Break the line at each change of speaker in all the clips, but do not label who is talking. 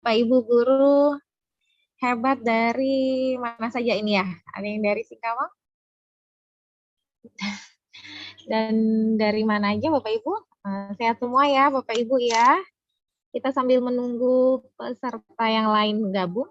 Bapak Ibu guru hebat dari mana saja ini ya? Ada yang dari Singkawang dan dari mana aja Bapak Ibu? Sehat semua ya Bapak Ibu ya. Kita sambil menunggu peserta yang lain gabung.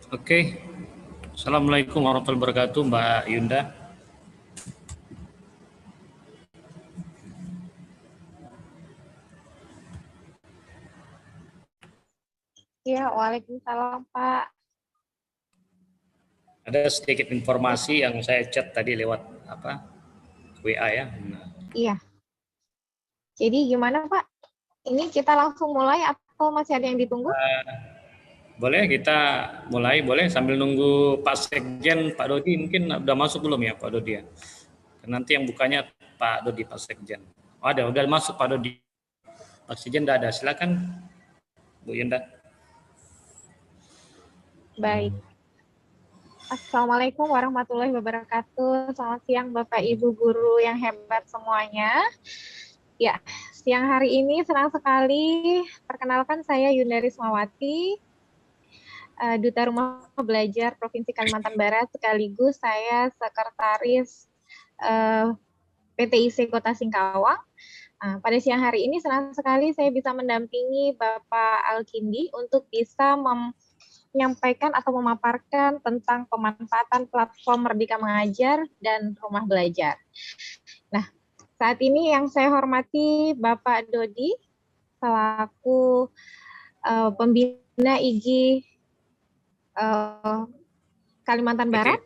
Oke, Assalamualaikum warahmatullahi wabarakatuh, Mbak Yunda.
Ya, Waalaikumsalam Pak.
Ada sedikit informasi yang saya chat tadi lewat WA ya.
Iya. Jadi gimana Pak? Ini kita langsung mulai atau masih ada yang ditunggu?
Boleh kita mulai, boleh sambil nunggu Pak Sekjen, Pak Dodi mungkin udah masuk belum ya Pak Dodi ya? Nanti yang bukanya Pak Dodi, Pak Sekjen. Udah masuk Pak Dodi. Oksigen udah ada. Silakan Bu Yunda.
Baik. Assalamualaikum warahmatullahi wabarakatuh. Selamat siang Bapak Ibu guru yang hebat semuanya. Ya, siang hari ini senang sekali. Perkenalkan saya Yunda Rismawati, Duta Rumah Belajar Provinsi Kalimantan Barat, sekaligus saya Sekretaris PTIC Kota Singkawang. Pada siang hari ini senang sekali saya bisa mendampingi Bapak Alkindi untuk bisa menyampaikan atau memaparkan tentang pemanfaatan platform Merdeka Mengajar dan Rumah Belajar. Nah, saat ini yang saya hormati Bapak Dodi selaku pembina IGI Kalimantan Barat,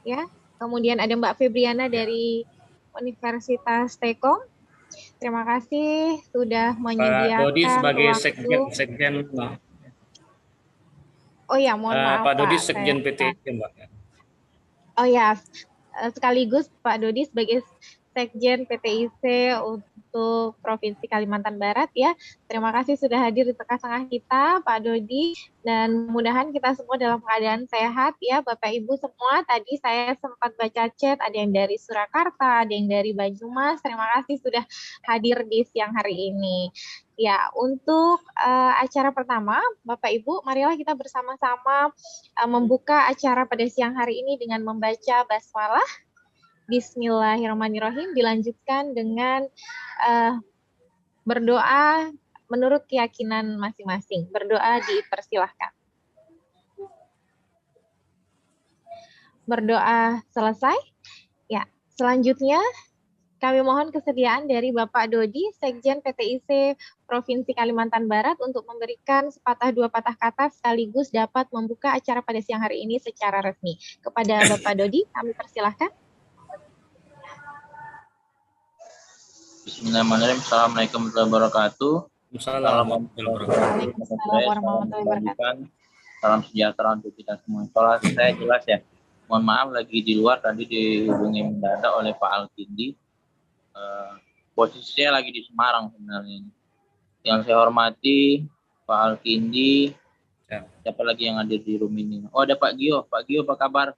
ya. Kemudian ada Mbak Febriana dari Universitas Tekom. Terima kasih sudah menyediakan
Pak Dodi sebagai
waktu.
sekjen.
Oh ya, mohon maaf
Pak Dodi
Pak.
sekjen PTIC, Mbak.
Oh ya, sekaligus Pak Dodi sebagai sekjen PTIC untuk Provinsi Kalimantan Barat ya. Terima kasih sudah hadir di tengah-tengah kita Pak Dodi, dan mudah-mudahan kita semua dalam keadaan sehat ya Bapak Ibu semua. Tadi saya sempat baca chat, ada yang dari Surakarta, ada yang dari Banyumas. Terima kasih sudah hadir di siang hari ini. Ya, untuk acara pertama, Bapak Ibu, marilah kita bersama-sama membuka acara pada siang hari ini dengan membaca basmalah. Bismillahirrahmanirrahim, dilanjutkan dengan berdoa menurut keyakinan masing-masing. Berdoa dipersilahkan. Berdoa selesai. Ya, selanjutnya kami mohon kesediaan dari Bapak Dodi, Sekjen PTIC Provinsi Kalimantan Barat untuk memberikan sepatah dua patah kata sekaligus dapat membuka acara pada siang hari ini secara resmi. Kepada Bapak Dodi, kami persilahkan.
Bismillahirrahmanirrahim. Assalamualaikum warahmatullahi wabarakatuh.
Waalaikumsalam warahmatullahi wabarakatuh.
Salam sejahtera untuk kita semua. Soal saya jelas ya. Mohon maaf lagi di luar, tadi dihubungi mendadak oleh Pak Alkindi. Posisinya lagi di Semarang sebenarnya. Yang saya hormati Pak Alkindi. Ya. Siapa lagi yang hadir di room ini? Oh, ada Pak Gio. Pak Gio, apa kabar?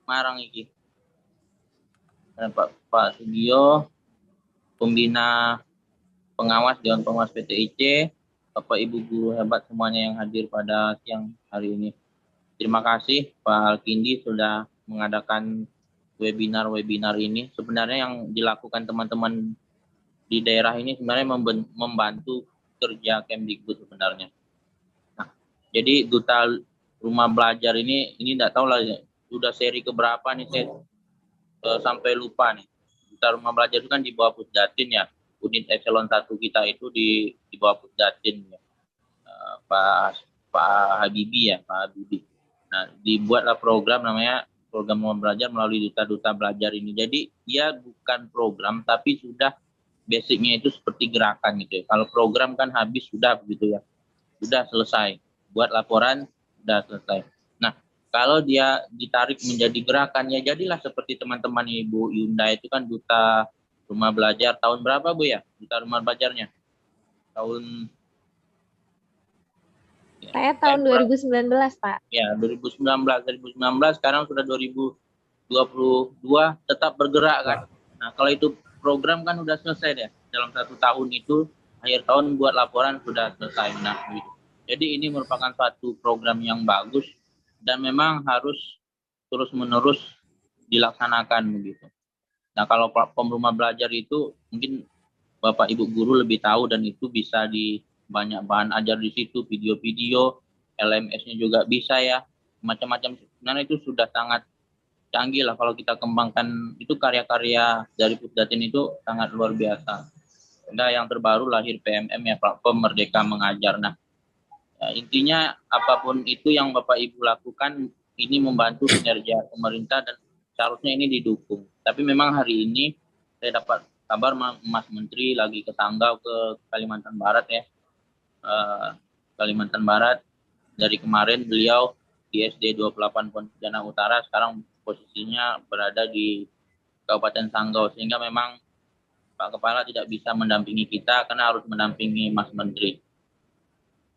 Semarang iki. Ada Pak Sugio, pembina pengawas Dewan Pengawas PTIC, Bapak Ibu guru hebat semuanya yang hadir pada siang hari ini. Terima kasih Pak Alkindi sudah mengadakan webinar ini. Sebenarnya yang dilakukan teman-teman di daerah ini sebenarnya membantu kerja Kemdikbud sebenarnya. Nah, jadi Duta Rumah Belajar ini tidak tahu lah ya, sudah seri keberapa nih, saya sampai lupa nih. Duta Rumah Belajar itu kan di bawah Pusdatin ya. Unit Eselon 1 kita itu di bawah Pusdatin ya. Pak Habibie ya, Pak Habibie. Nah, dibuatlah program namanya Program Rumah Belajar melalui duta-duta belajar ini. Jadi dia bukan program tapi sudah basicnya itu seperti gerakan gitu ya. Kalau program kan habis sudah begitu ya. Sudah selesai. Buat laporan sudah selesai. Nah, kalau dia ditarik menjadi gerakan, ya jadilah seperti teman-teman Ibu Yunda itu kan Duta Rumah Belajar. Tahun berapa Bu ya? Duta Rumah Belajarnya? Tahun...
Saya tahun 2019 Pak.
Ya, 2019. Sekarang sudah 2022, tetap bergerak kan. Nah, kalau itu program kan sudah selesai deh. Dalam 1 tahun itu, akhir tahun buat laporan sudah selesai. Nah, gitu. Jadi ini merupakan suatu program yang bagus dan memang harus terus-menerus dilaksanakan begitu. Nah, kalau platform rumah belajar itu mungkin Bapak Ibu guru lebih tahu dan itu bisa di banyak bahan ajar di situ, video-video, LMS-nya juga bisa ya, macam-macam. Sebenarnya itu sudah sangat canggih lah kalau kita kembangkan. Itu karya-karya dari Pusdatin itu sangat luar biasa. Nah, yang terbaru lahir PMM ya, Platform Merdeka Mengajar. Nah, ya, intinya apapun itu yang Bapak Ibu lakukan ini membantu kinerja pemerintah dan seharusnya ini didukung. Tapi memang hari ini saya dapat kabar Mas Menteri lagi ke Sanggau ke Kalimantan Barat ya. Kalimantan Barat dari kemarin beliau di SD 28 Pontianak Utara, sekarang posisinya berada di Kabupaten Sanggau, sehingga memang Pak Kepala tidak bisa mendampingi kita karena harus mendampingi Mas Menteri.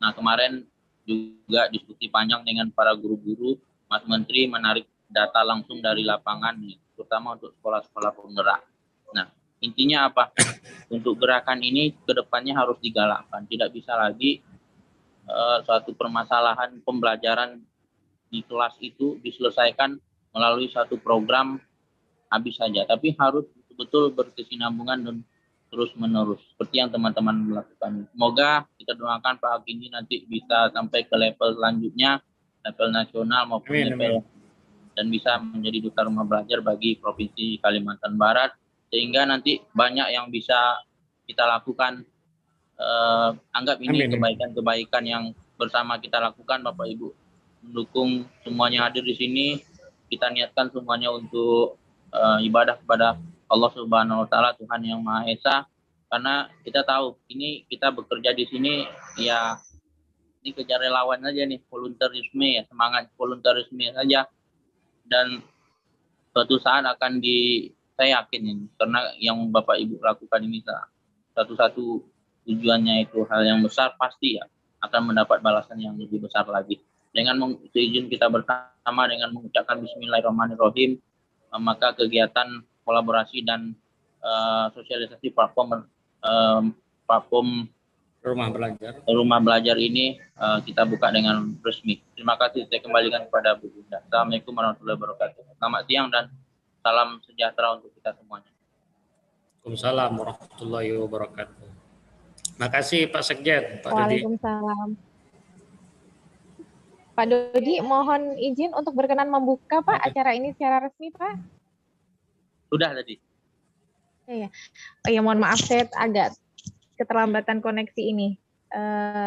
Nah, kemarin juga diskusi panjang dengan para guru-guru, Mas Menteri menarik data langsung dari lapangan, terutama untuk sekolah-sekolah penggerak. Nah, intinya apa? Untuk gerakan ini kedepannya harus digalakkan. Tidak bisa lagi suatu permasalahan pembelajaran di kelas itu diselesaikan melalui satu program habis saja, tapi harus betul-betul berkesinambungan dan terus-menerus seperti yang teman-teman melakukan. Semoga kita doakan Pak Alkindi nanti bisa sampai ke level selanjutnya, level nasional maupun level dan bisa menjadi duta rumah belajar bagi Provinsi Kalimantan Barat, sehingga nanti banyak yang bisa kita lakukan. Anggap ini kebaikan-kebaikan yang bersama kita lakukan, Bapak Ibu. Mendukung semuanya hadir di sini, kita niatkan semuanya untuk ibadah kepada Allah Subhanahu wa taala, Tuhan yang Maha Esa, karena kita tahu ini kita bekerja di sini ya ini kejar relawan aja nih, volunteerisme ya, semangat volunteerisme saja, dan suatu saat akan saya yakin ini, karena yang Bapak Ibu lakukan ini satu-satu tujuannya itu hal yang besar, pasti ya akan mendapat balasan yang lebih besar lagi. Dengan izin kita bersama dengan mengucapkan Bismillahirrahmanirrahim, maka kegiatan kolaborasi dan sosialisasi platform rumah belajar ini kita buka dengan resmi. Terima kasih, saya kembalikan kepada Bu Bunda. Assalamualaikum warahmatullahi wabarakatuh. Selamat siang dan salam sejahtera untuk kita semuanya.
Waalaikumsalam warahmatullahi wabarakatuh. Makasih Pak Sekjen, Pak Dodi.
Waalaikumsalam. Pak Dodi, mohon izin untuk berkenan membuka Pak acara ini secara resmi Pak.
Sudah tadi.
Iya, mohon maaf saya agak keterlambatan koneksi ini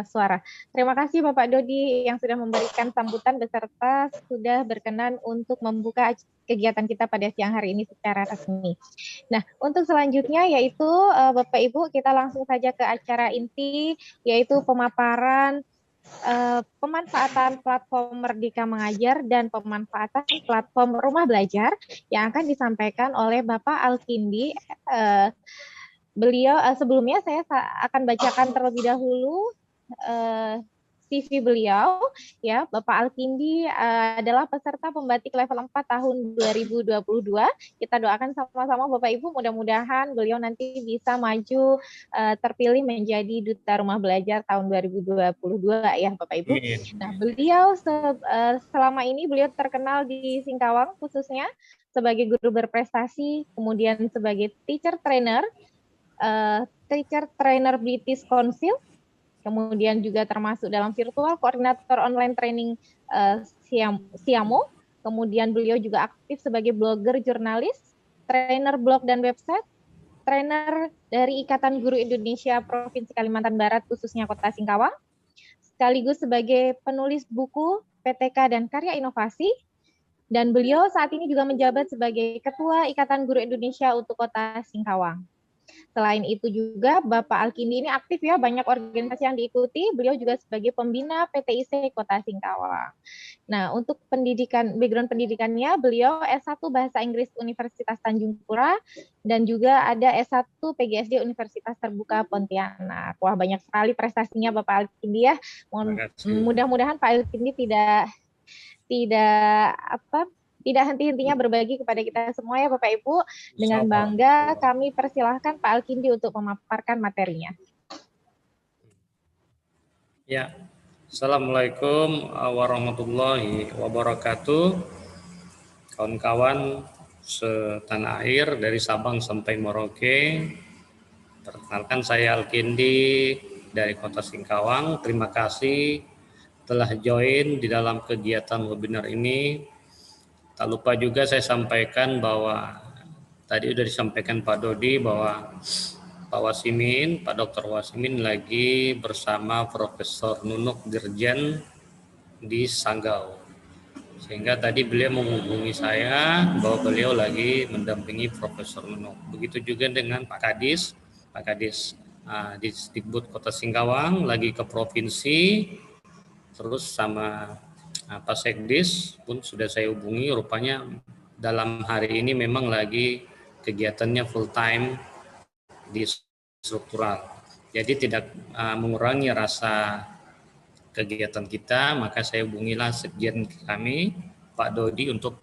suara. Terima kasih Bapak Dodi yang sudah memberikan sambutan beserta sudah berkenan untuk membuka kegiatan kita pada siang hari ini secara resmi. Nah, untuk selanjutnya yaitu Bapak Ibu kita langsung saja ke acara inti, yaitu pemaparan pemanfaatan platform Merdeka Mengajar dan pemanfaatan platform Rumah Belajar yang akan disampaikan oleh Bapak Alkindi. Beliau sebelumnya saya akan bacakan terlebih dahulu CV beliau ya. Bapak Alkindi adalah peserta pembatik level 4 tahun 2022. Kita doakan sama-sama Bapak Ibu, mudah-mudahan beliau nanti bisa maju terpilih menjadi duta rumah belajar tahun 2022 ya Bapak Ibu. Nah, beliau selama ini beliau terkenal di Singkawang khususnya sebagai guru berprestasi, kemudian sebagai teacher trainer British Council, kemudian juga termasuk dalam virtual koordinator online training Siamo. Kemudian beliau juga aktif sebagai blogger, jurnalis, trainer blog dan website, trainer dari Ikatan Guru Indonesia Provinsi Kalimantan Barat khususnya Kota Singkawang, sekaligus sebagai penulis buku, PTK dan karya inovasi. Dan beliau saat ini juga menjabat sebagai Ketua Ikatan Guru Indonesia untuk Kota Singkawang. Selain itu juga Bapak Alkindi ini aktif ya, banyak organisasi yang diikuti. Beliau juga sebagai pembina PTIC Kota Singkawang. Nah, untuk background pendidikannya, beliau S1 Bahasa Inggris Universitas Tanjung Pura dan juga ada S1 PGSD Universitas Terbuka Pontianak. Wah, banyak sekali prestasinya Bapak Alkindi ya. Mudah-mudahan Pak Alkindi tidak henti-hentinya berbagi kepada kita semua ya Bapak Ibu. Dengan bangga kami persilahkan Pak Alkindi untuk memaparkan materinya.
Ya, Assalamualaikum warahmatullahi wabarakatuh. Kawan-kawan setanah air dari Sabang sampai Merauke. Perkenalkan saya Alkindi dari Kota Singkawang. Terima kasih telah join di dalam kegiatan webinar ini. Tak lupa juga saya sampaikan bahwa tadi sudah disampaikan Pak Dodi bahwa Pak Wasimin, Pak Dr. Wasimin lagi bersama Profesor Nunuk Dirjen di Sanggau. Sehingga tadi beliau menghubungi saya bahwa beliau lagi mendampingi Profesor Nunuk. Begitu juga dengan Pak Kadis di Dikbud Kota Singkawang lagi ke provinsi, terus sama Pak Sekdis pun sudah saya hubungi, rupanya dalam hari ini memang lagi kegiatannya full time di struktural. Jadi tidak mengurangi rasa kegiatan kita, maka saya hubungilah sekjen kami, Pak Dodi, untuk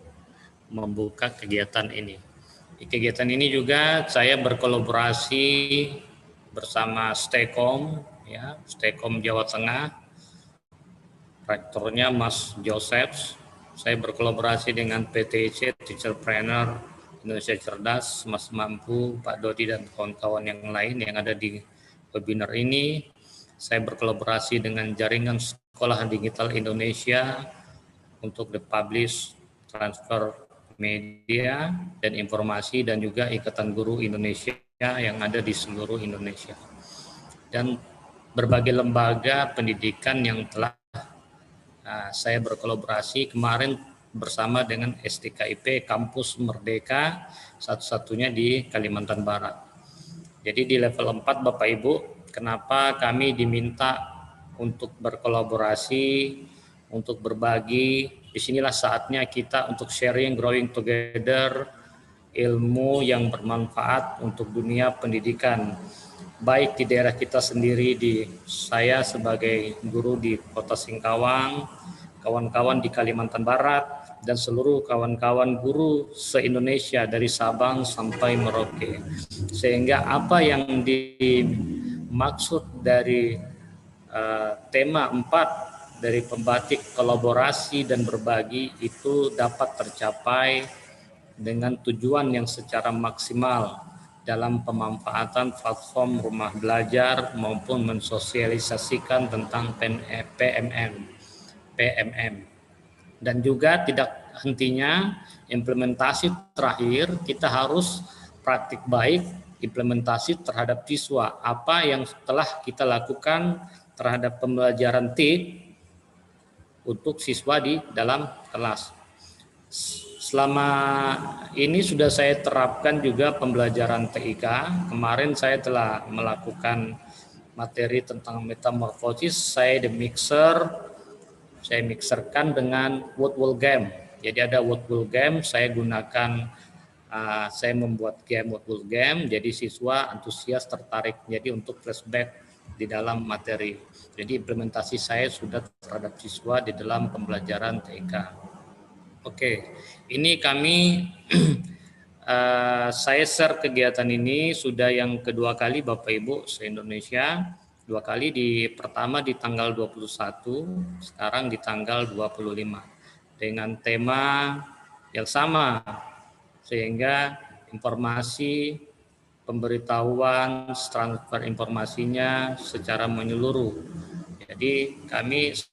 membuka kegiatan ini. Di kegiatan ini juga saya berkolaborasi bersama Stekom, ya, Stekom Jawa Tengah, rektornya Mas Joseph. Saya berkolaborasi dengan PTIC, Teacherpreneur Indonesia Cerdas, Mas Mampu, Pak Dodi, dan kawan-kawan yang lain yang ada di webinar ini. Saya berkolaborasi dengan Jaringan Sekolah Digital Indonesia untuk the publish transfer media dan informasi, dan juga Ikatan Guru Indonesia yang ada di seluruh Indonesia. Dan berbagai lembaga pendidikan yang telah saya berkolaborasi kemarin bersama dengan STKIP Kampus Merdeka, satu-satunya di Kalimantan Barat. Jadi di level 4 Bapak Ibu, kenapa kami diminta untuk berkolaborasi, untuk berbagi. Disinilah saatnya kita untuk sharing, growing together, ilmu yang bermanfaat untuk dunia pendidikan. Baik di daerah kita sendiri, di saya sebagai guru di Kota Singkawang, kawan-kawan di Kalimantan Barat, dan seluruh kawan-kawan guru se-Indonesia dari Sabang sampai Merauke. Sehingga apa yang dimaksud dari tema 4 dari pembatik kolaborasi dan berbagi itu dapat tercapai dengan tujuan yang secara maksimal dalam pemanfaatan platform rumah belajar maupun mensosialisasikan tentang PMM. Dan juga tidak hentinya implementasi terakhir, kita harus praktik baik implementasi terhadap siswa. Apa yang telah kita lakukan terhadap pembelajaran TIK untuk siswa di dalam kelas. Selama ini sudah saya terapkan juga pembelajaran TIK. Kemarin saya telah melakukan materi tentang metamorfosis. Saya mixerkan dengan Wordwall Game. Jadi ada Wordwall Game, saya gunakan, saya membuat game Wordwall Game. Jadi siswa antusias, tertarik. Jadi untuk flashback di dalam materi. Jadi implementasi saya sudah terhadap siswa di dalam pembelajaran TIK. Oke, ini kami saya share kegiatan ini sudah yang kedua kali Bapak Ibu se-Indonesia. 2 kali, pertama di tanggal 21, sekarang di tanggal 25. Dengan tema yang sama, sehingga informasi, pemberitahuan, transfer informasinya secara menyeluruh. Jadi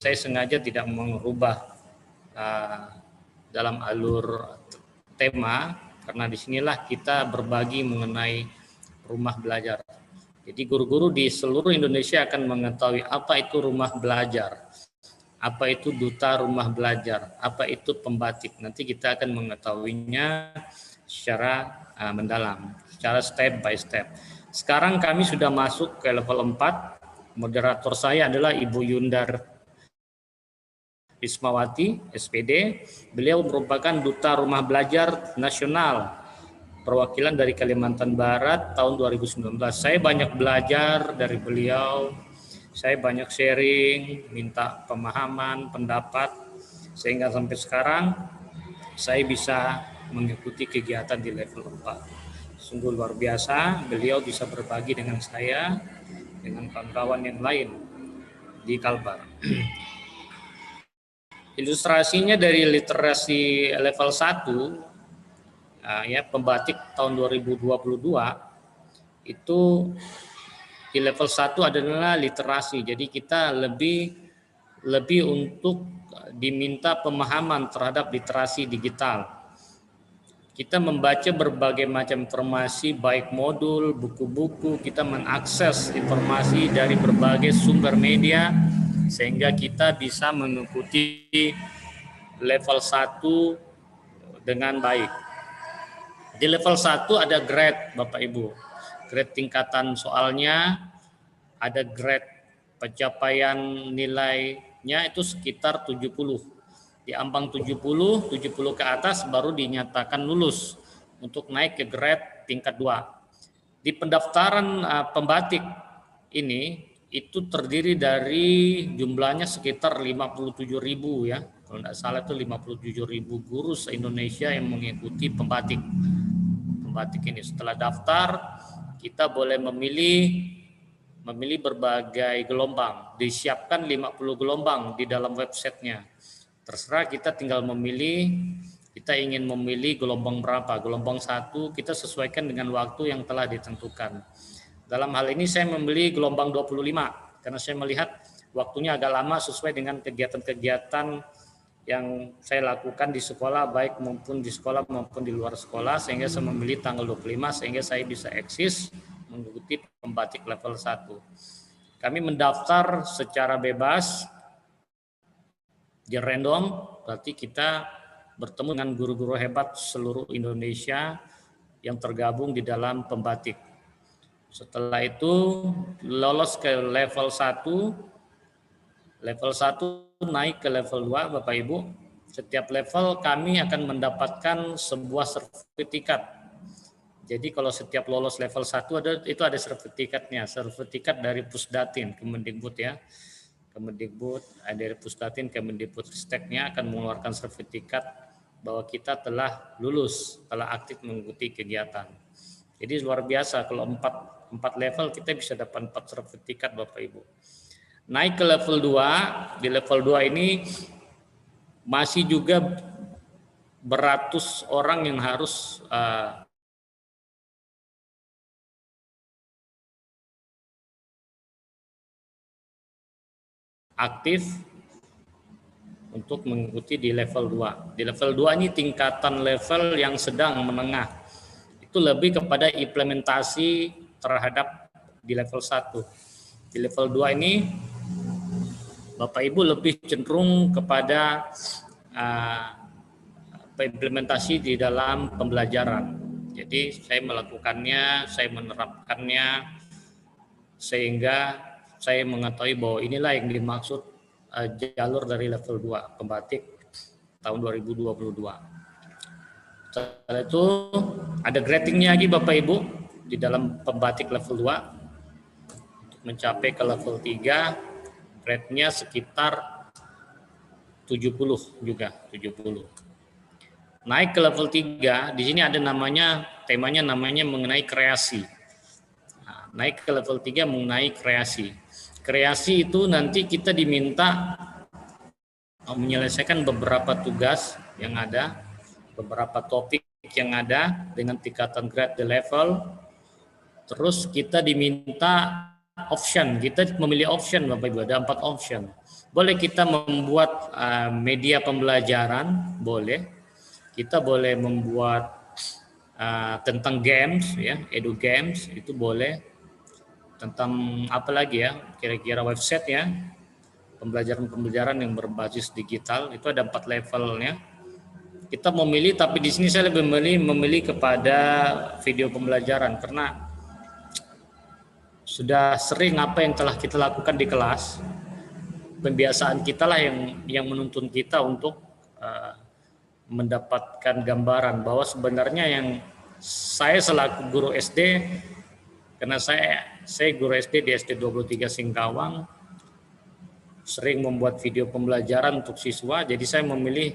saya sengaja tidak mengubah dalam alur tema, karena disinilah kita berbagi mengenai rumah belajar. Jadi guru-guru di seluruh Indonesia akan mengetahui apa itu rumah belajar, apa itu duta rumah belajar, apa itu pembatik. Nanti kita akan mengetahuinya secara mendalam, secara step by step. Sekarang kami sudah masuk ke level 4. Moderator saya adalah Ibu Yundar Rismawati, SPD. Beliau merupakan Duta Rumah Belajar Nasional perwakilan dari Kalimantan Barat tahun 2019. Saya banyak belajar dari beliau, saya banyak sharing, minta pemahaman, pendapat, sehingga sampai sekarang saya bisa mengikuti kegiatan di level 4. Sungguh luar biasa, beliau bisa berbagi dengan saya, dengan kawan-kawan yang lain di Kalbar. Ilustrasinya dari literasi level 1, ya, pembatik tahun 2022 itu di level 1 adalah literasi. Jadi kita lebih untuk diminta pemahaman terhadap literasi digital. Kita membaca berbagai macam informasi, baik modul, buku-buku, kita mengakses informasi dari berbagai sumber media, sehingga kita bisa mengikuti level 1 dengan baik. Di level 1 ada grade, Bapak Ibu. Grade tingkatan soalnya, ada grade pencapaian nilainya itu sekitar 70. Di ambang 70 ke atas baru dinyatakan lulus untuk naik ke grade tingkat 2. Di pendaftaran pembatik ini itu terdiri dari jumlahnya sekitar 57.000 ya. Kalau tidak salah itu 57.000 guru se-Indonesia yang mengikuti pembatik ini. Setelah daftar, kita boleh memilih berbagai gelombang. Disiapkan 50 gelombang di dalam websitenya. Terserah, kita tinggal memilih, kita ingin memilih gelombang berapa. Gelombang 1 kita sesuaikan dengan waktu yang telah ditentukan. Dalam hal ini saya memilih gelombang 25 karena saya melihat waktunya agak lama sesuai dengan kegiatan-kegiatan yang saya lakukan di sekolah, baik maupun di sekolah maupun di luar sekolah, sehingga saya memilih tanggal 25 sehingga saya bisa eksis mengikuti pembatik level 1. Kami mendaftar secara bebas di random, berarti kita bertemu dengan guru-guru hebat seluruh Indonesia yang tergabung di dalam pembatik. Setelah itu lolos ke level 1, naik ke level 2, Bapak Ibu. Setiap level kami akan mendapatkan sebuah sertifikat. Jadi kalau setiap lolos level 1 itu ada sertifikatnya, sertifikat dari Pusdatin, Kemendikbud ya. Kemendikbud, dari Pusdatin, Kemendikbudristeknya akan mengeluarkan sertifikat bahwa kita telah lulus, telah aktif mengikuti kegiatan. Jadi luar biasa kalau 4 level kita bisa dapat 4 sertifikat Bapak Ibu. Naik ke level 2, di level 2 ini masih juga beratus orang yang harus aktif untuk mengikuti di level 2. Di level 2 ini tingkatan level yang sedang menengah. Itu lebih kepada implementasi terhadap di level 1. Di level 2 ini Bapak Ibu lebih cenderung kepada implementasi di dalam pembelajaran. Jadi saya melakukannya, saya menerapkannya sehingga saya mengetahui bahwa inilah yang dimaksud jalur dari level 2 pembatik tahun 2022. Setelah itu ada gradingnya lagi Bapak Ibu di dalam pembatik level 2. Untuk mencapai ke level 3 grade-nya sekitar 70 juga, 70. Naik ke level 3, di sini ada temanya mengenai kreasi. Nah, naik ke level 3 mengenai kreasi. Kreasi itu nanti kita diminta menyelesaikan beberapa tugas yang ada, beberapa topik yang ada dengan tingkatan grade the level. Terus kita diminta option, kita memilih option Bapak Ibu, ada 4 option. Boleh kita membuat media pembelajaran, boleh. Kita boleh membuat tentang games ya, edu games itu boleh. Tentang apa lagi ya, kira-kira website ya, pembelajaran yang berbasis digital itu ada 4 levelnya. Kita memilih, tapi di sini saya lebih memilih kepada video pembelajaran karena sudah sering apa yang telah kita lakukan di kelas, pembiasaan kita lah yang menuntun kita untuk mendapatkan gambaran bahwa sebenarnya yang saya selaku guru SD, karena saya guru SD di SD 23 Singkawang, sering membuat video pembelajaran untuk siswa, jadi saya memilih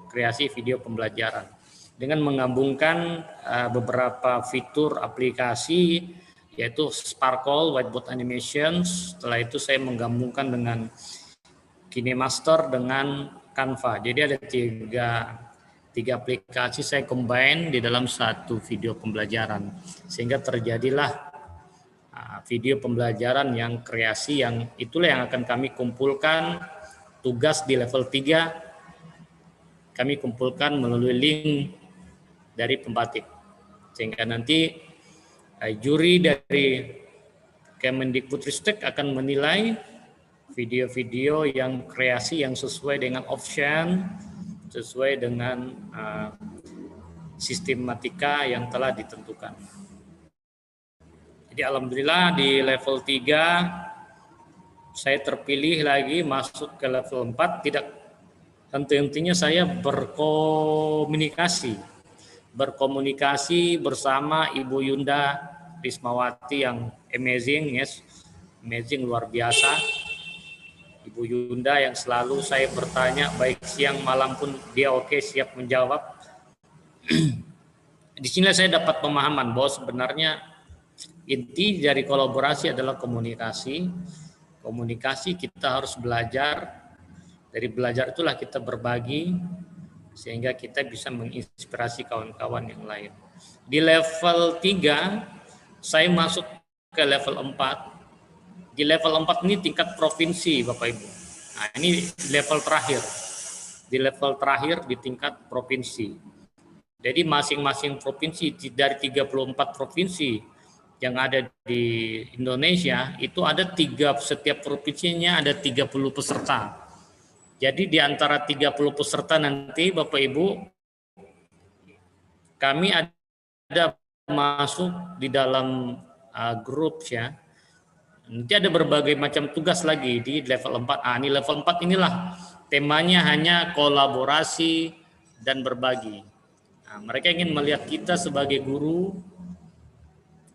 kreasi video pembelajaran dengan menggabungkan beberapa fitur aplikasi yaitu Sparkle, Whiteboard Animations. Setelah itu saya menggabungkan dengan KineMaster dengan Canva. Jadi ada tiga aplikasi saya combine di dalam satu video pembelajaran. Sehingga terjadilah video pembelajaran yang kreasi, yang itulah yang akan kami kumpulkan tugas di level 3. Kami kumpulkan melalui link dari pembatik. Sehingga nanti juri dari Kemendikbudristek akan menilai video-video yang kreasi yang sesuai dengan option, sesuai dengan sistematika yang telah ditentukan. Jadi alhamdulillah di level 3 saya terpilih lagi masuk ke level 4, tidak henti-hentinya saya berkomunikasi berkomunikasi bersama Ibu Yunda Rismawati yang amazing, yes, amazing, luar biasa. Ibu Yunda yang selalu saya bertanya baik siang malam pun dia oke, siap menjawab. Di sini saya dapat pemahaman bahwa sebenarnya inti dari kolaborasi adalah komunikasi. Komunikasi kita harus belajar. Dari belajar itulah kita berbagi sehingga kita bisa menginspirasi kawan-kawan yang lain. Di level 3 saya masuk ke level 4. Di level 4 ini tingkat provinsi Bapak Ibu. Nah, ini level terakhir. Di level terakhir di tingkat provinsi. Jadi masing-masing provinsi dari 34 provinsi yang ada di Indonesia itu ada setiap provinsinya ada 30 peserta. Jadi di antara 30 peserta nanti Bapak Ibu kami ada masuk di dalam grup ya. Nanti ada berbagai macam tugas lagi di level 4. Ini level 4 inilah temanya hanya kolaborasi dan berbagi. Nah, mereka ingin melihat kita sebagai guru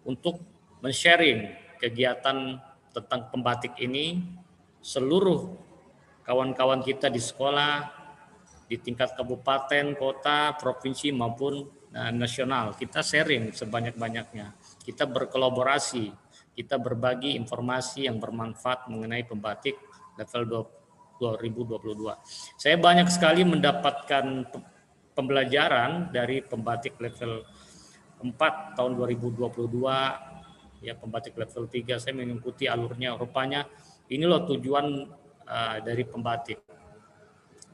untuk men-sharing kegiatan tentang pembatik ini seluruh kawan-kawan kita di sekolah, di tingkat kabupaten, kota, provinsi maupun nasional. Kita sharing sebanyak-banyaknya. Kita berkolaborasi, kita berbagi informasi yang bermanfaat mengenai pembatik level 2022. Saya banyak sekali mendapatkan pembelajaran dari pembatik level 4 tahun 2022, ya pembatik level 3 saya mengikuti alurnya, rupanya ini loh tujuan dari pembatik.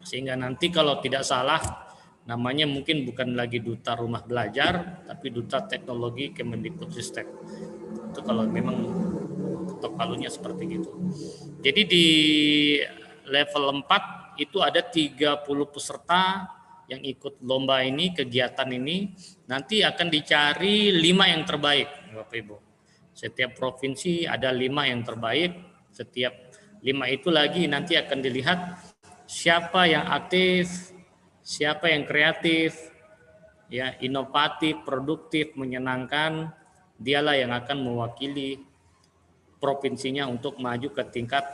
Sehingga nanti kalau tidak salah namanya mungkin bukan lagi duta rumah belajar tapi duta teknologi Kemendikbudristek. Itu kalau memang ketok palunya seperti itu. Jadi di level 4 itu ada 30 peserta yang ikut lomba ini, kegiatan ini, nanti akan dicari 5 yang terbaik, Bapak Ibu. Setiap provinsi ada 5 yang terbaik, setiap 5 itu lagi nanti akan dilihat siapa yang aktif, siapa yang kreatif, ya inovatif, produktif, menyenangkan, dialah yang akan mewakili provinsinya untuk maju ke tingkat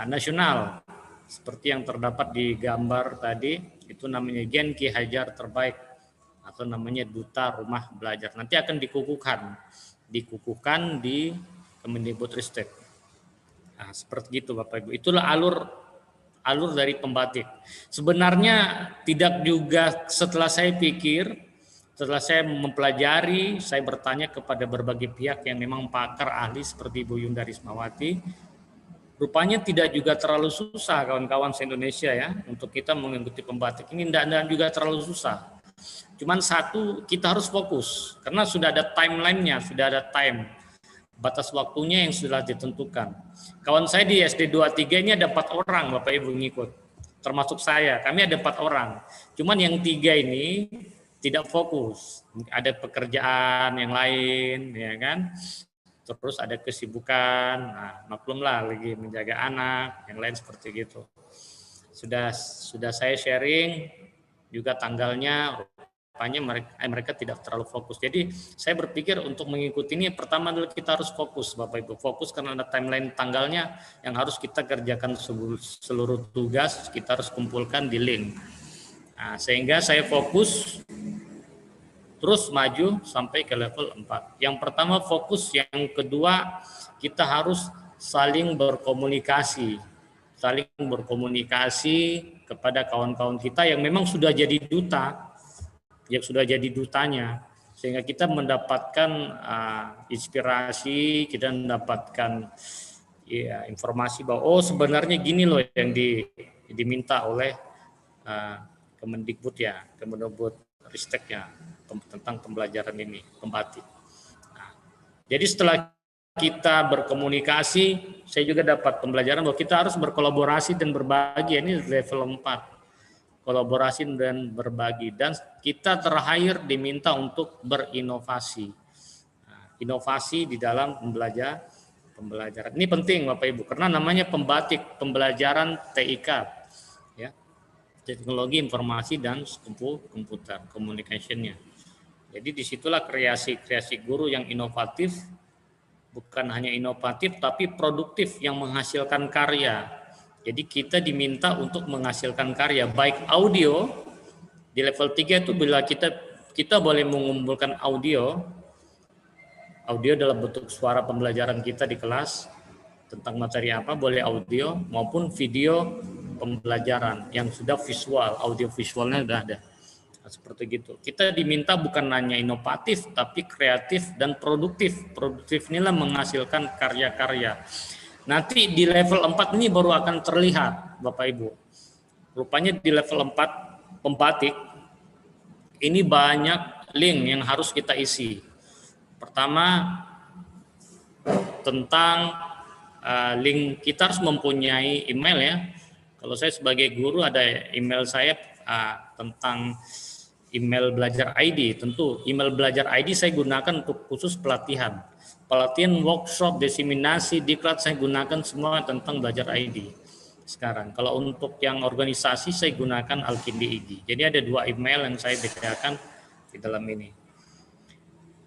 nasional. Seperti yang terdapat di gambar tadi, itu namanya Gen Ki Hajar terbaik atau namanya duta rumah belajar. Nanti akan dikukuhkan di Kemendikbudristek. Nah, seperti itu Bapak Ibu. Itulah alur dari pembatik. Sebenarnya tidak juga setelah saya pikir, setelah saya mempelajari, saya bertanya kepada berbagai pihak yang memang pakar ahli seperti Ibu Yunda Rismawati. Rupanya tidak juga terlalu susah kawan-kawan se-Indonesia ya untuk kita mengikuti pembatik ini, tidak juga terlalu susah. Cuman satu, kita harus fokus karena sudah ada timelinenya, sudah ada batas waktunya yang sudah ditentukan. Kawan saya di SD 23 ini ada 4 orang Bapak Ibu ngikut, termasuk saya. Kami ada 4 orang. Cuman yang 3 ini tidak fokus, ada pekerjaan yang lain, ya kan? Terus ada kesibukan, nah, maklumlah lagi menjaga anak, yang lain seperti gitu. Sudah saya sharing juga tanggalnya, rupanya mereka tidak terlalu fokus. Jadi saya berpikir untuk mengikuti ini pertama adalah kita harus fokus Bapak Ibu, fokus karena ada timeline tanggalnya yang harus kita kerjakan seluruh tugas, kita harus kumpulkan di link. Nah, sehingga saya fokus terus maju sampai ke level 4. Yang pertama fokus, yang kedua kita harus saling berkomunikasi kepada kawan-kawan kita yang memang sudah jadi duta, yang sudah jadi dutanya, sehingga kita mendapatkan inspirasi, kita mendapatkan ya, informasi bahwa oh sebenarnya gini loh yang diminta oleh Kemendikbud ya, Kemendikbudristek ya, tentang pembelajaran ini, pembatik. Nah, jadi setelah kita berkomunikasi, saya juga dapat pembelajaran bahwa kita harus berkolaborasi dan berbagi. Ini level 4, kolaborasi dan berbagi. Dan kita terakhir diminta untuk berinovasi. Nah, inovasi di dalam pembelajaran. Ini penting Bapak Ibu, karena namanya pembatik, pembelajaran TIK. Ya. teknologi informasi dan komputer communication-nya. Jadi disitulah kreasi guru yang inovatif, bukan hanya inovatif tapi produktif yang menghasilkan karya. Jadi kita diminta untuk menghasilkan karya, baik audio di level 3 itu bila kita boleh mengumpulkan audio dalam bentuk suara pembelajaran kita di kelas tentang materi apa, boleh audio maupun video pembelajaran yang sudah visual, audio visualnya sudah ada. Nah, seperti gitu. Kita diminta bukan hanya inovatif tapi kreatif dan produktif. Produktif inilah menghasilkan karya-karya. Nanti di level 4 ini baru akan terlihat Bapak Ibu. Rupanya di level 4 pembatik ini banyak link yang harus kita isi. Pertama tentang link, kita harus mempunyai email ya. Kalau saya sebagai guru ada email saya tentang email belajar ID. Tentu email belajar ID saya gunakan untuk khusus pelatihan workshop, diseminasi, diklat saya gunakan semua tentang belajar ID. Sekarang kalau untuk yang organisasi saya gunakan Alkindi ID. Jadi ada 2 email yang saya sediakan di dalam ini.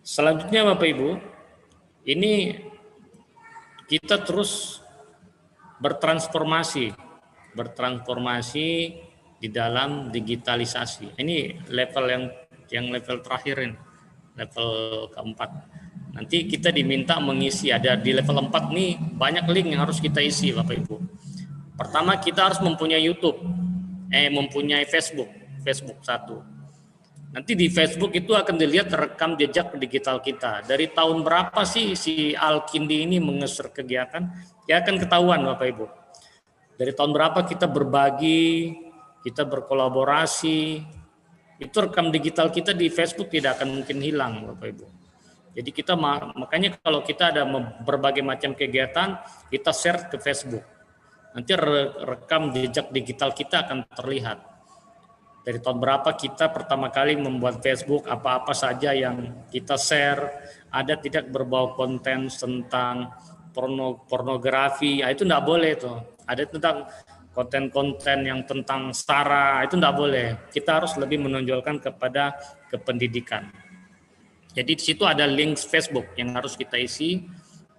Selanjutnya Bapak Ibu, ini kita terus bertransformasi di dalam digitalisasi. Ini level yang level terakhir ini, level keempat. Nanti kita diminta mengisi, ada di level 4 nih banyak link yang harus kita isi Bapak Ibu. Pertama kita harus mempunyai YouTube, mempunyai Facebook 1. Nanti di Facebook itu akan dilihat rekam jejak digital kita. Dari tahun berapa sih si Alkindi ini mengeser kegiatan? Ya akan ketahuan Bapak Ibu. Dari tahun berapa kita berbagi, kita berkolaborasi, itu rekam digital kita di Facebook tidak akan mungkin hilang Bapak Ibu. Jadi kita makanya kalau kita ada berbagai macam kegiatan, kita share ke Facebook. Nanti rekam jejak digital kita akan terlihat. Dari tahun berapa kita pertama kali membuat Facebook, apa-apa saja yang kita share, ada tidak berbau konten tentang pornografi, itu enggak boleh tuh. Ada tentang konten-konten yang tentang sara, itu enggak boleh. Kita harus lebih menonjolkan kepada kependidikan. Jadi di situ ada link Facebook yang harus kita isi.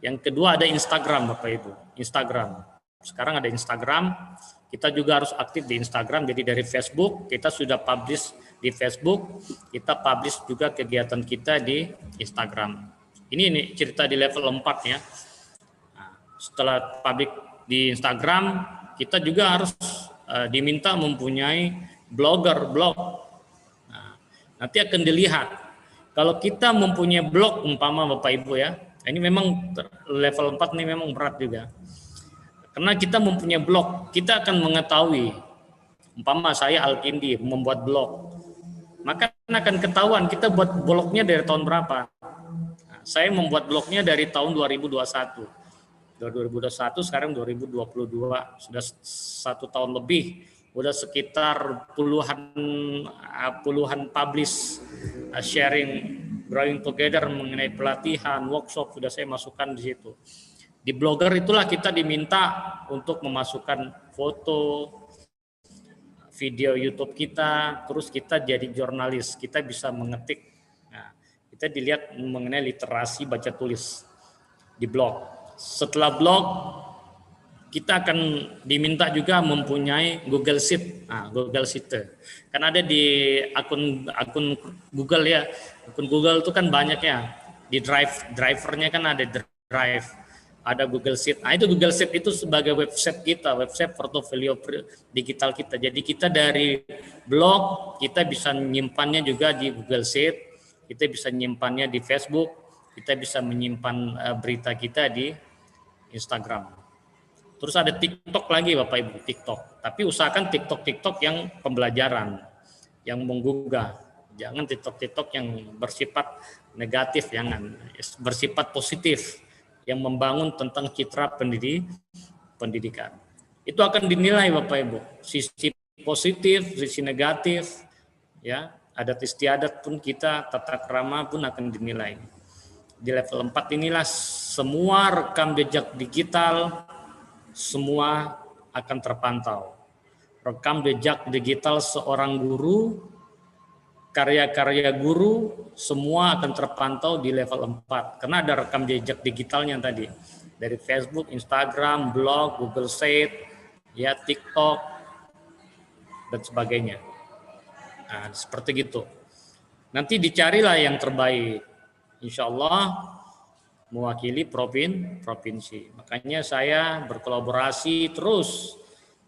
Yang kedua ada Instagram Bapak Ibu. Instagram. Sekarang ada Instagram. Kita juga harus aktif di Instagram. Jadi dari Facebook kita sudah publish di Facebook, kita publish juga kegiatan kita di Instagram. Ini cerita di level 4 ya. Nah, setelah publish di Instagram, kita juga harus diminta mempunyai blog. Nah, nanti akan dilihat. Kalau kita mempunyai blog umpama Bapak Ibu ya, ini memang level 4 ini memang berat juga. Karena kita mempunyai blog, kita akan mengetahui umpama saya Alkindi membuat blog. Maka akan ketahuan kita buat blognya dari tahun berapa. Nah, saya membuat blognya dari tahun 2021. 2021 sekarang 2022, sudah 1 tahun lebih. Udah sekitar puluhan publish, sharing, growing together mengenai pelatihan, workshop sudah saya masukkan di situ. Di blogger itulah kita diminta untuk memasukkan foto, video YouTube kita, terus kita jadi jurnalis, kita bisa mengetik. Nah, kita dilihat mengenai literasi baca tulis di blog. Setelah blog, kita akan diminta juga mempunyai Google Sheet. Nah, Google Sheet. Kan ada di akun Google ya. Akun Google itu kan banyak ya. Di drivernya kan ada Drive, ada Google Sheet. Nah, itu Google Sheet itu sebagai website kita, website portofolio digital kita. Jadi kita dari blog, kita bisa menyimpannya juga di Google Sheet, kita bisa menyimpannya di Facebook, kita bisa menyimpan berita kita di Instagram. Terus ada TikTok lagi Bapak Ibu, TikTok. Tapi usahakan TikTok yang pembelajaran, yang menggugah. Jangan TikTok yang bersifat negatif, jangan. Bersifat positif, yang membangun tentang citra pendidikan. Itu akan dinilai Bapak Ibu. Sisi positif, sisi negatif, ya. Adat istiadat pun kita, tata krama pun akan dinilai. Di level 4 inilah semua rekam jejak digital, semua akan terpantau. rekam jejak digital seorang guru, karya-karya guru, semua akan terpantau di level 4. Karena ada rekam jejak digitalnya tadi. Dari Facebook, Instagram, blog, Google Sheet, ya, TikTok, dan sebagainya. Nah, seperti gitu. Nanti dicarilah yang terbaik. Insya Allah mewakili provinsi. Makanya saya berkolaborasi terus.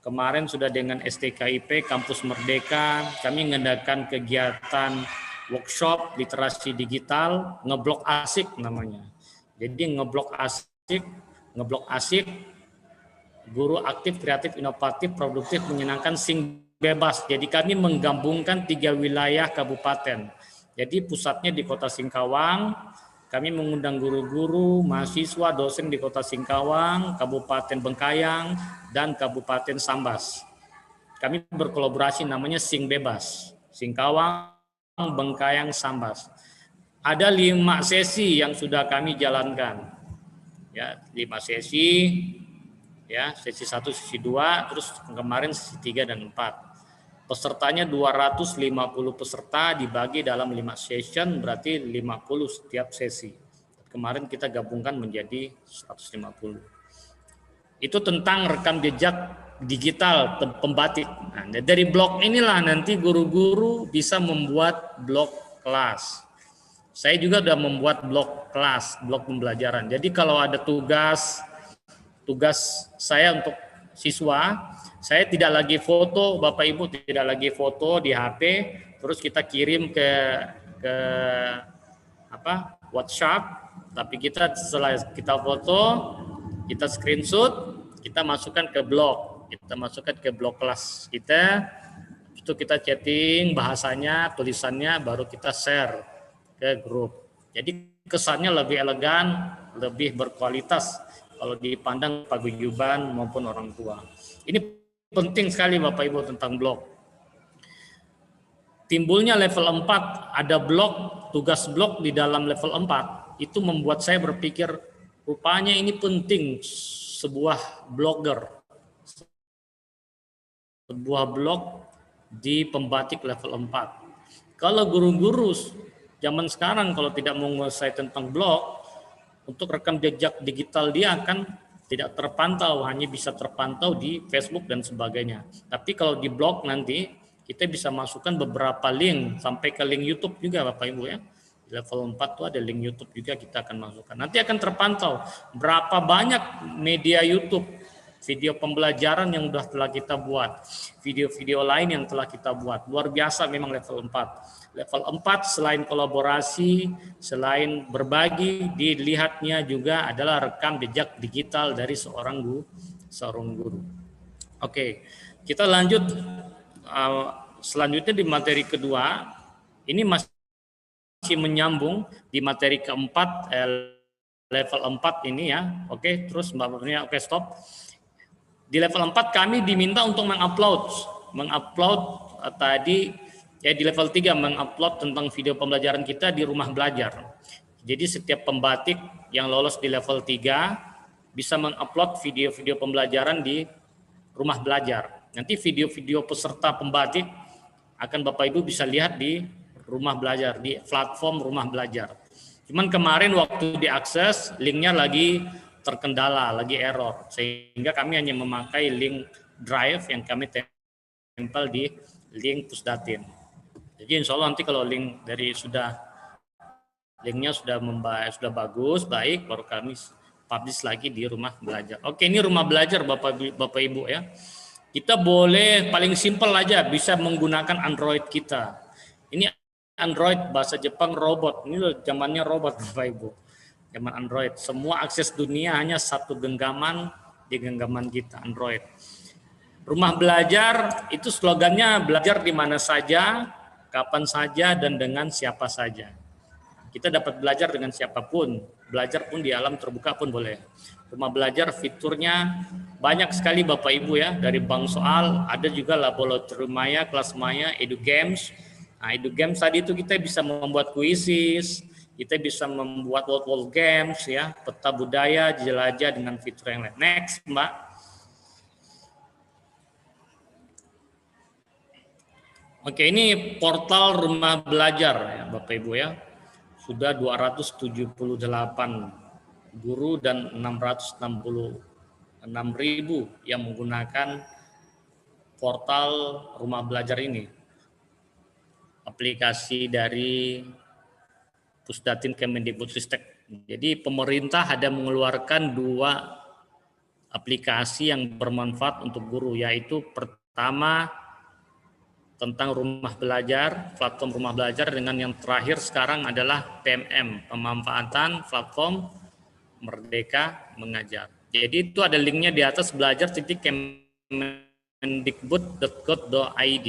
Kemarin sudah dengan STKIP Kampus Merdeka, kami mengadakan kegiatan workshop literasi digital, ngeblok asik namanya. Jadi ngeblok asik, guru aktif, kreatif, inovatif, produktif, menyenangkan, sing bebas. Jadi kami menggabungkan 3 wilayah kabupaten. Jadi pusatnya di Kota Singkawang. Kami mengundang guru-guru, mahasiswa, dosen di Kota Singkawang, Kabupaten Bengkayang, dan Kabupaten Sambas. Kami berkolaborasi namanya Sing Bebas. Singkawang, Bengkayang, Sambas. Ada 5 sesi yang sudah kami jalankan. Ya, 5 sesi. Ya, sesi 1, sesi 2, terus kemarin sesi 3 dan 4. Pesertanya 250 peserta dibagi dalam 5 session, berarti 50 setiap sesi. Kemarin kita gabungkan menjadi 150. Itu tentang rekam jejak digital pembatik. Nah, dari blog inilah nanti guru-guru bisa membuat blog kelas. Saya juga sudah membuat blog kelas, blog pembelajaran. Jadi kalau ada tugas saya untuk siswa, saya tidak lagi foto, Bapak Ibu tidak lagi foto di HP, terus kita kirim ke WhatsApp, tapi kita setelah kita foto, kita screenshot, kita masukkan ke blog, kelas kita, itu kita chatting bahasanya, tulisannya, baru kita share ke grup. Jadi kesannya lebih elegan, lebih berkualitas kalau dipandang paguyuban maupun orang tua. Ini penting sekali Bapak Ibu tentang blog. Timbulnya level 4, ada blog, tugas blog di dalam level 4, itu membuat saya berpikir rupanya ini penting sebuah blogger. Sebuah blog di pembatik level 4. Kalau guru-guru zaman sekarang kalau tidak menguasai tentang blog, untuk rekam jejak digital dia akan tidak terpantau, hanya bisa terpantau di Facebook dan sebagainya. Tapi kalau di blog nanti kita bisa masukkan beberapa link sampai ke link YouTube juga Bapak Ibu ya. Di level 4 itu ada link YouTube juga kita akan masukkan. Nanti akan terpantau berapa banyak media YouTube, video pembelajaran yang telah kita buat, video-video lain yang telah kita buat. Luar biasa memang level 4. Level 4 selain kolaborasi, selain berbagi, dilihatnya juga adalah rekam jejak digital dari seorang guru. Oke, kita lanjut selanjutnya di materi kedua. Ini masih menyambung di materi keempat, level 4 ini ya. Oke, terus Mbak Bapaknya, oke stop. Di level 4 kami diminta untuk mengupload tadi ya di level 3 mengupload tentang video pembelajaran kita di rumah belajar. Jadi setiap pembatik yang lolos di level 3 bisa mengupload video-video pembelajaran di rumah belajar. Nanti video-video peserta pembatik akan Bapak Ibu bisa lihat di rumah belajar, di platform rumah belajar. Cuman kemarin waktu diakses linknya lagi terkendala, lagi error, sehingga kami hanya memakai link drive yang kami tempel di link Pusdatin. Jadi insya Allah nanti kalau linknya sudah bagus, baik, baru kami publish lagi di rumah belajar. Oke, ini rumah belajar Bapak Ibu ya. Kita boleh paling simpel aja bisa menggunakan Android kita. Ini Android bahasa Jepang robot. Ini loh zamannya robot Bapak Ibu. Zaman Android. Semua akses dunia hanya satu genggaman di genggaman kita Android. Rumah belajar itu slogannya belajar di mana saja, kapan saja, dan dengan siapa saja. Kita dapat belajar dengan siapapun, belajar pun di alam terbuka pun boleh. Rumah belajar fiturnya banyak sekali Bapak Ibu ya, dari bank soal, ada juga laboratorium maya, kelas maya, edu games. Nah, edu games tadi itu kita bisa membuat kuisis, kita bisa membuat wall games ya, peta budaya, jelajah dengan fitur yang lain. Next, Mbak. Oke, ini portal rumah belajar ya Bapak Ibu ya. Sudah 278 guru dan 666.000 yang menggunakan portal rumah belajar ini. Aplikasi dari Pusdatin Kemendikbudristek. Jadi pemerintah ada mengeluarkan 2 aplikasi yang bermanfaat untuk guru, yaitu pertama tentang rumah belajar, platform rumah belajar, dengan yang terakhir sekarang adalah PMM, pemanfaatan platform Merdeka Mengajar. Jadi itu ada linknya di atas, belajar.kemendikbud.go.id.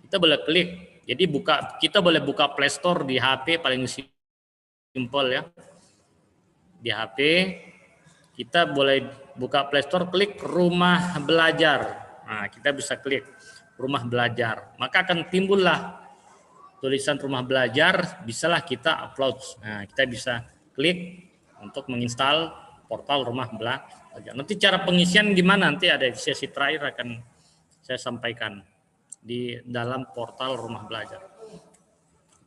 Kita boleh klik. Jadi kita boleh buka Play Store di HP, paling simpel ya. Di HP kita boleh buka Play Store, klik rumah belajar. Nah, kita bisa klik rumah belajar, maka akan timbullah tulisan rumah belajar, bisalah kita upload. Nah, kita bisa klik untuk menginstal portal rumah belajar. Nanti cara pengisian gimana, nanti ada di sesi terakhir akan saya sampaikan di dalam portal rumah belajar.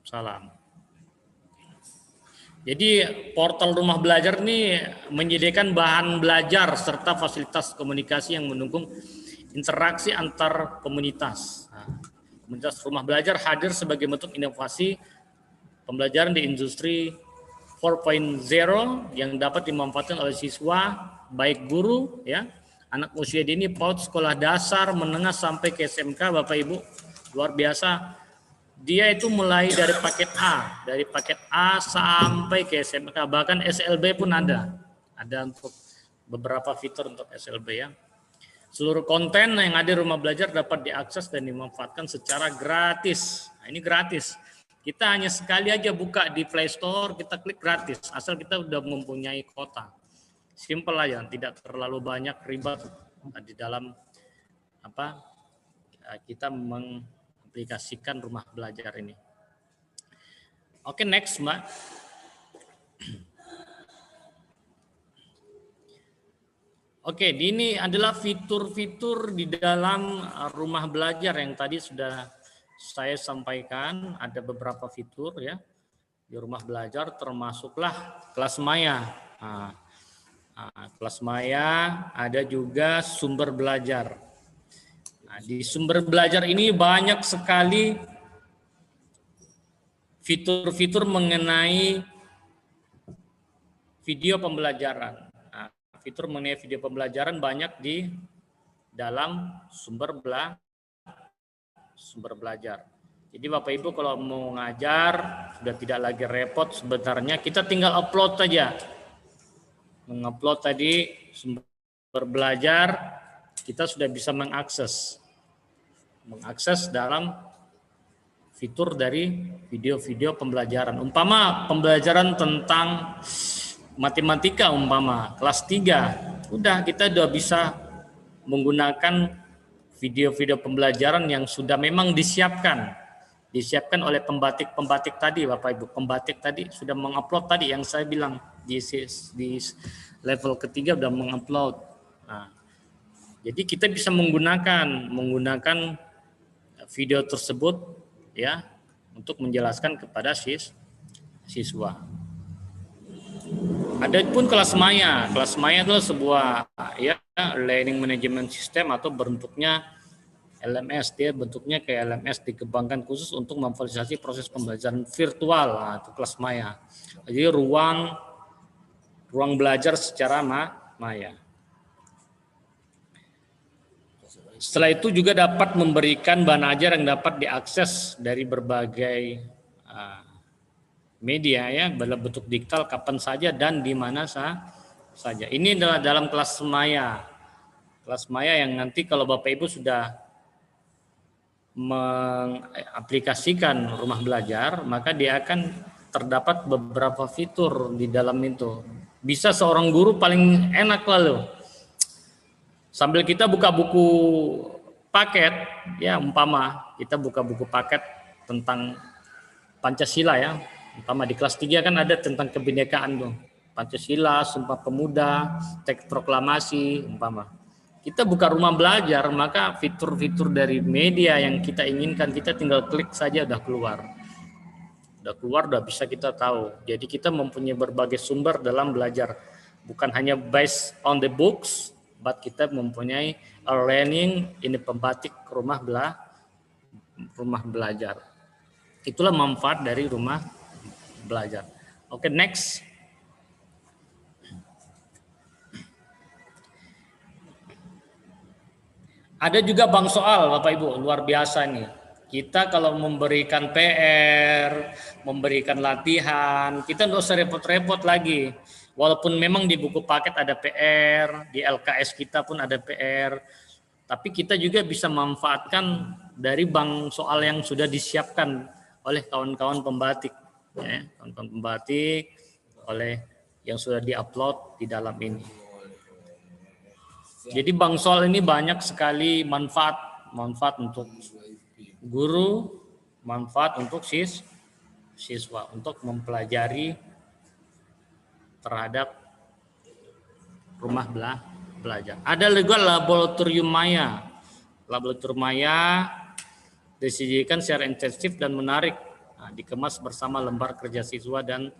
Salam. Jadi portal rumah belajar ini menyediakan bahan belajar serta fasilitas komunikasi yang mendukung interaksi antar komunitas. Komunitas rumah belajar hadir sebagai bentuk inovasi pembelajaran di industri 4.0 yang dapat dimanfaatkan oleh siswa, baik guru, ya, anak usia dini, PAUD, sekolah dasar, menengah sampai ke SMK, Bapak Ibu, luar biasa. Dia itu mulai dari paket A sampai ke SMK, bahkan SLB pun ada untuk beberapa fitur untuk SLB ya. Seluruh konten yang ada di rumah belajar dapat diakses dan dimanfaatkan secara gratis. Nah, ini gratis. Kita hanya sekali aja buka di Play Store, kita klik gratis, asal kita udah mempunyai kuota. Simple aja, tidak terlalu banyak ribet di dalam kita mengaplikasikan rumah belajar ini. Oke, next, Mbak. Oke, ini adalah fitur-fitur di dalam rumah belajar yang tadi sudah saya sampaikan. Ada beberapa fitur ya di rumah belajar, termasuklah kelas maya. Kelas maya, ada juga sumber belajar. Nah, di sumber belajar ini banyak sekali fitur-fitur mengenai video pembelajaran. Fitur mengenai video pembelajaran banyak di dalam sumber belajar. Jadi Bapak Ibu kalau mau ngajar sudah tidak lagi repot, sebenarnya kita tinggal upload saja. Mengupload tadi sumber belajar, kita sudah bisa mengakses dalam fitur dari video-video pembelajaran. Umpama pembelajaran tentang matematika kelas 3, udah kita udah bisa menggunakan video-video pembelajaran yang sudah memang disiapkan oleh pembatik tadi, Bapak Ibu. Pembatik tadi sudah mengupload tadi yang saya bilang di level ketiga udah mengupload. Nah, jadi kita bisa menggunakan video tersebut ya untuk menjelaskan kepada siswa. Ada pun kelas maya. Kelas maya adalah sebuah learning management system atau bentuknya LMS. Dia bentuknya kayak LMS, dikembangkan khusus untuk memfasilitasi proses pembelajaran virtual. Nah, itu kelas maya. Jadi ruang belajar secara maya. Setelah itu juga dapat memberikan bahan ajar yang dapat diakses dari berbagai media ya, dalam bentuk digital kapan saja dan di mana saja. Ini adalah dalam kelas maya. Kelas maya yang nanti kalau Bapak Ibu sudah mengaplikasikan rumah belajar, maka dia akan terdapat beberapa fitur di dalam itu. Bisa seorang guru paling enak lalu. Sambil kita buka buku paket, ya umpama kita buka buku paket tentang Pancasila ya. Umpama di kelas 3 kan ada tentang kebinekaan tuh. Pancasila, Sumpah Pemuda, Teks Proklamasi, umpama. kita buka rumah belajar, maka fitur-fitur dari media yang kita inginkan, kita tinggal klik saja udah keluar. Udah bisa kita tahu. Jadi kita mempunyai berbagai sumber dalam belajar. Bukan hanya based on the books, but kita mempunyai a learning ini pembatik rumah belajar. Itulah manfaat dari rumah belajar. Oke, next. Ada juga bank soal, Bapak Ibu, luar biasa nih. Kita kalau memberikan PR, memberikan latihan, kita nggak usah repot-repot lagi. Walaupun memang di buku paket ada PR, di LKS kita pun ada PR, tapi kita juga bisa manfaatkan dari bank soal yang sudah disiapkan oleh kawan-kawan pembatik, ya, kawan-kawan pembatik, oleh yang sudah diupload di dalam ini. Jadi bank soal ini banyak sekali manfaat untuk guru, manfaat untuk siswa untuk mempelajari terhadap rumah belajar. Ada juga laboratorium maya. Laboratorium maya disediakan secara intensif dan menarik. Nah, dikemas bersama lembar kerja siswa dan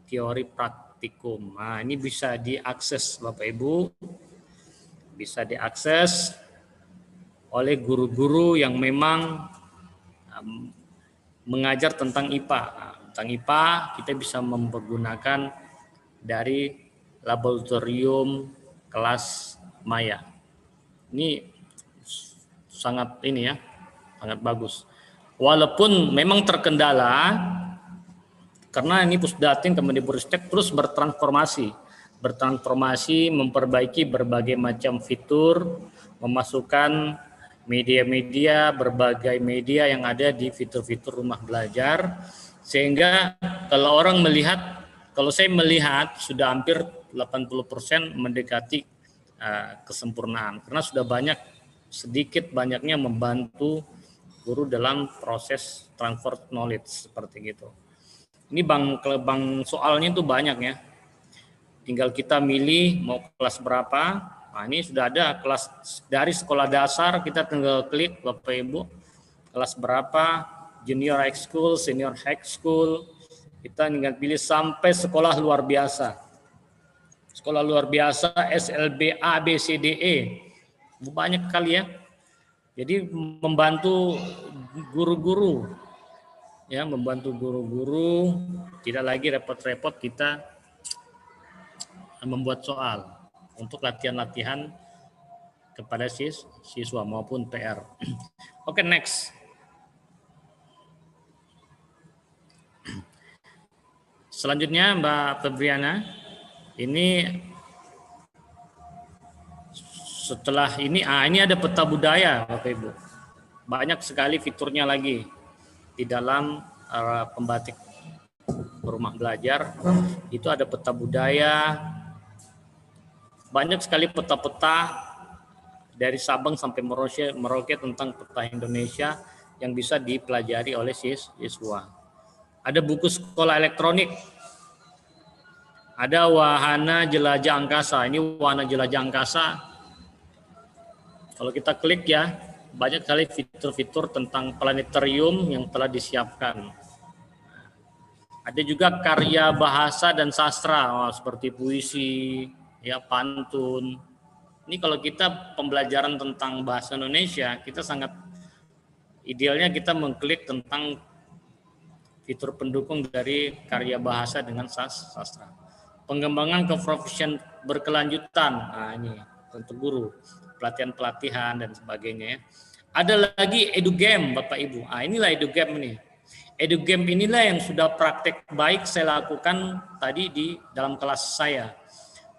teori praktikum. Nah, ini bisa diakses Bapak Ibu. Bisa diakses oleh guru-guru yang memang mengajar tentang IPA. Nah, tentang IPA kita bisa mempergunakan dari laboratorium kelas maya. Ini sangat sangat bagus. Walaupun memang terkendala karena ini Pusdatin Kemendikbudristek terus bertransformasi, memperbaiki berbagai macam fitur, memasukkan media-media, berbagai media yang ada di fitur-fitur rumah belajar, sehingga kalau saya melihat sudah hampir 80% mendekati kesempurnaan, karena sudah sedikit banyaknya membantu guru dalam proses transfer knowledge seperti gitu. Ini bank soalnya itu banyak ya. Tinggal kita milih mau kelas berapa. Nah, ini sudah ada kelas dari sekolah dasar, kita tinggal klik Bapak Ibu. Kelas berapa, junior high school, senior high school. Kita tinggal pilih sampai sekolah luar biasa. Sekolah luar biasa, SLB, A, B, C, D, E. Banyak kali ya. Jadi membantu guru-guru. Ya, membantu guru-guru, tidak lagi repot-repot kita membuat soal untuk latihan-latihan kepada siswa maupun PR. Oke, next. Selanjutnya Mbak Febriana, ini setelah ini ada peta budaya Bapak Ibu. Banyak sekali fiturnya lagi di dalam pembatik rumah belajar. Itu ada peta budaya. Banyak sekali peta-peta dari Sabang sampai Merauke tentang peta Indonesia yang bisa dipelajari oleh siswa. Ada buku sekolah elektronik. Ada wahana jelajah angkasa. Ini wahana jelajah angkasa. Kalau kita klik ya, banyak sekali fitur-fitur tentang planetarium yang telah disiapkan. Ada juga karya bahasa dan sastra, seperti puisi, ya, pantun. Ini kalau kita pembelajaran tentang bahasa Indonesia, kita sangat idealnya kita mengklik tentang fitur pendukung dari karya bahasa dengan sastra. Pengembangan ke profesi berkelanjutan. Nah, ini untuk guru, pelatihan-pelatihan dan sebagainya. Ada lagi EduGame Bapak Ibu. Inilah EduGame nih. EduGame inilah yang sudah praktek baik saya lakukan tadi di dalam kelas saya.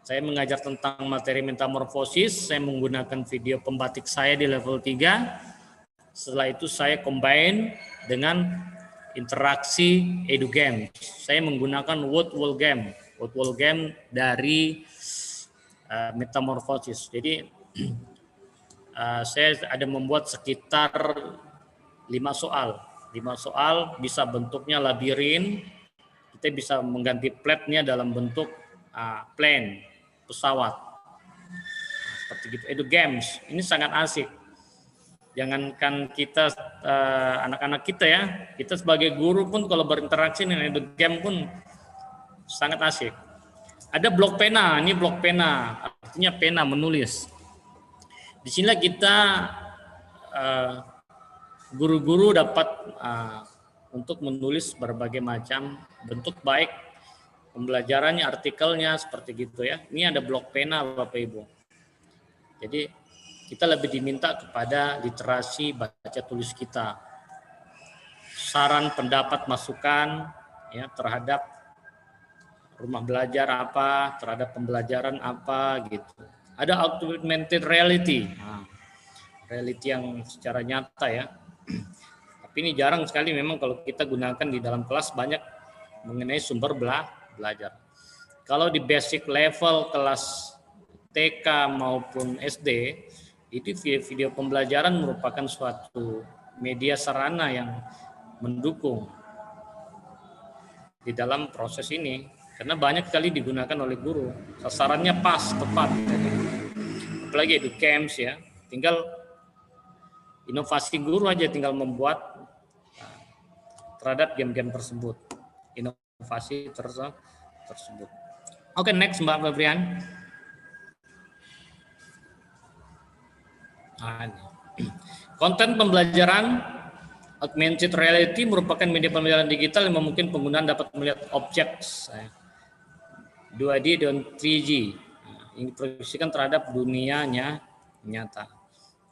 Saya mengajar tentang materi metamorfosis, saya menggunakan video pembatik saya di level 3. Setelah itu saya combine dengan interaksi EduGame. Saya menggunakan word wall game dari metamorfosis. Jadi saya ada membuat sekitar 5 soal. 5 soal bisa bentuknya labirin. Kita bisa mengganti platnya dalam bentuk plane, pesawat. Seperti seperti gitu. Edu Games ini sangat asik. Jangankan kita anak-anak kita ya, kita sebagai guru pun kalau berinteraksi dengan Edu Game pun sangat asik. Ada blok pena, ini blok pena, artinya pena menulis. Di sini kita guru-guru dapat untuk menulis berbagai macam bentuk, baik pembelajarannya, artikelnya seperti gitu ya. Ini ada blok pena Bapak Ibu. Jadi kita lebih diminta kepada literasi baca tulis kita. Saran, pendapat, masukan ya terhadap rumah belajar apa, terhadap pembelajaran apa gitu. Ada augmented reality. Nah, reality yang secara nyata ya. Tapi ini jarang sekali memang kalau kita gunakan di dalam kelas, banyak mengenai sumber belajar. Kalau di basic level kelas TK maupun SD, itu video pembelajaran merupakan suatu media sarana yang mendukung di dalam proses ini. Karena banyak sekali digunakan oleh guru. Sasarannya pas, tepat. Apalagi Edu Camps ya. Tinggal inovasi guru aja, tinggal membuat terhadap game-game tersebut. Inovasi tersebut. Oke, next Mbak Febrian. Konten pembelajaran augmented reality merupakan media pembelajaran digital yang memungkinkan penggunaan dapat melihat objek 2D dan 3G yang diproyeksikan terhadap dunianya nyata.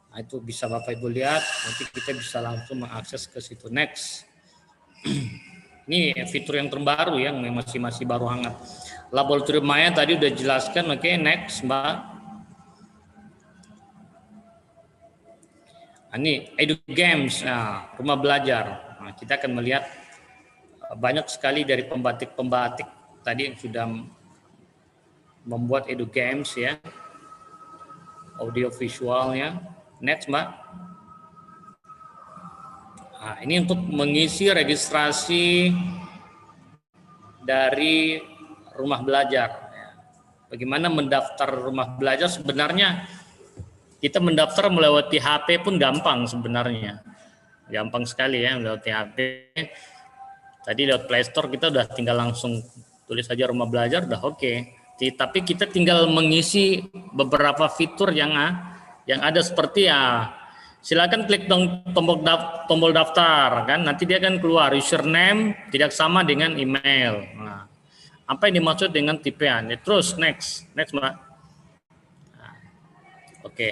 Nah, itu bisa Bapak Ibu lihat, nanti kita bisa langsung mengakses ke situ. Next. Ini fitur yang terbaru yang masih baru hangat. Laboratorium Maya tadi udah jelaskan, oke, next Mbak. Ini Edu Games, rumah belajar. Nah, kita akan melihat banyak sekali dari pembatik-pembatik tadi yang sudah membuat Edu Games ya, audio visualnya. Next Mbak. Nah, ini untuk mengisi registrasi dari rumah belajar. Bagaimana mendaftar rumah belajar? Sebenarnya kita mendaftar melewati HP pun gampang sebenarnya. Gampang sekali ya melewati HP. Tadi lewat Play Store kita udah tinggal langsung tulis saja rumah belajar, udah oke. Tapi kita tinggal mengisi beberapa fitur yang ada seperti ya, silakan klik tombol daftar kan, nanti dia akan keluar username tidak sama dengan email. Nah, apa yang dimaksud dengan tipean? Terus next Mbak. Nah, oke.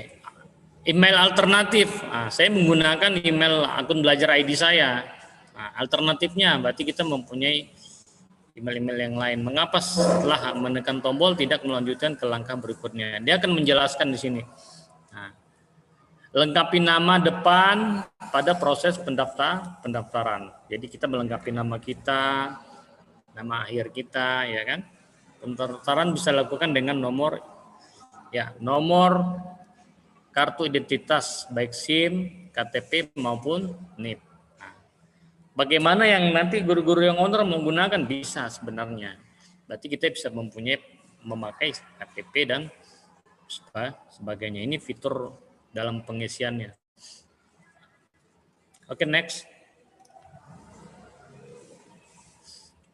Email alternatif. Nah, saya menggunakan email akun belajar ID saya. Nah, alternatifnya berarti kita mempunyai email-email yang lain. Mengapa setelah menekan tombol tidak melanjutkan ke langkah berikutnya? Dia akan menjelaskan di sini. Nah, lengkapi nama depan pada proses pendaftaran. Jadi kita melengkapi nama kita, nama akhir kita, ya kan? Pendaftaran bisa dilakukan dengan nomor kartu identitas baik SIM, KTP maupun NIP. Nah, bagaimana yang nanti guru-guru yang owner menggunakan bisa sebenarnya. Berarti kita bisa memakai KTP dan sebagainya. Ini fitur dalam pengisiannya. Oke, next.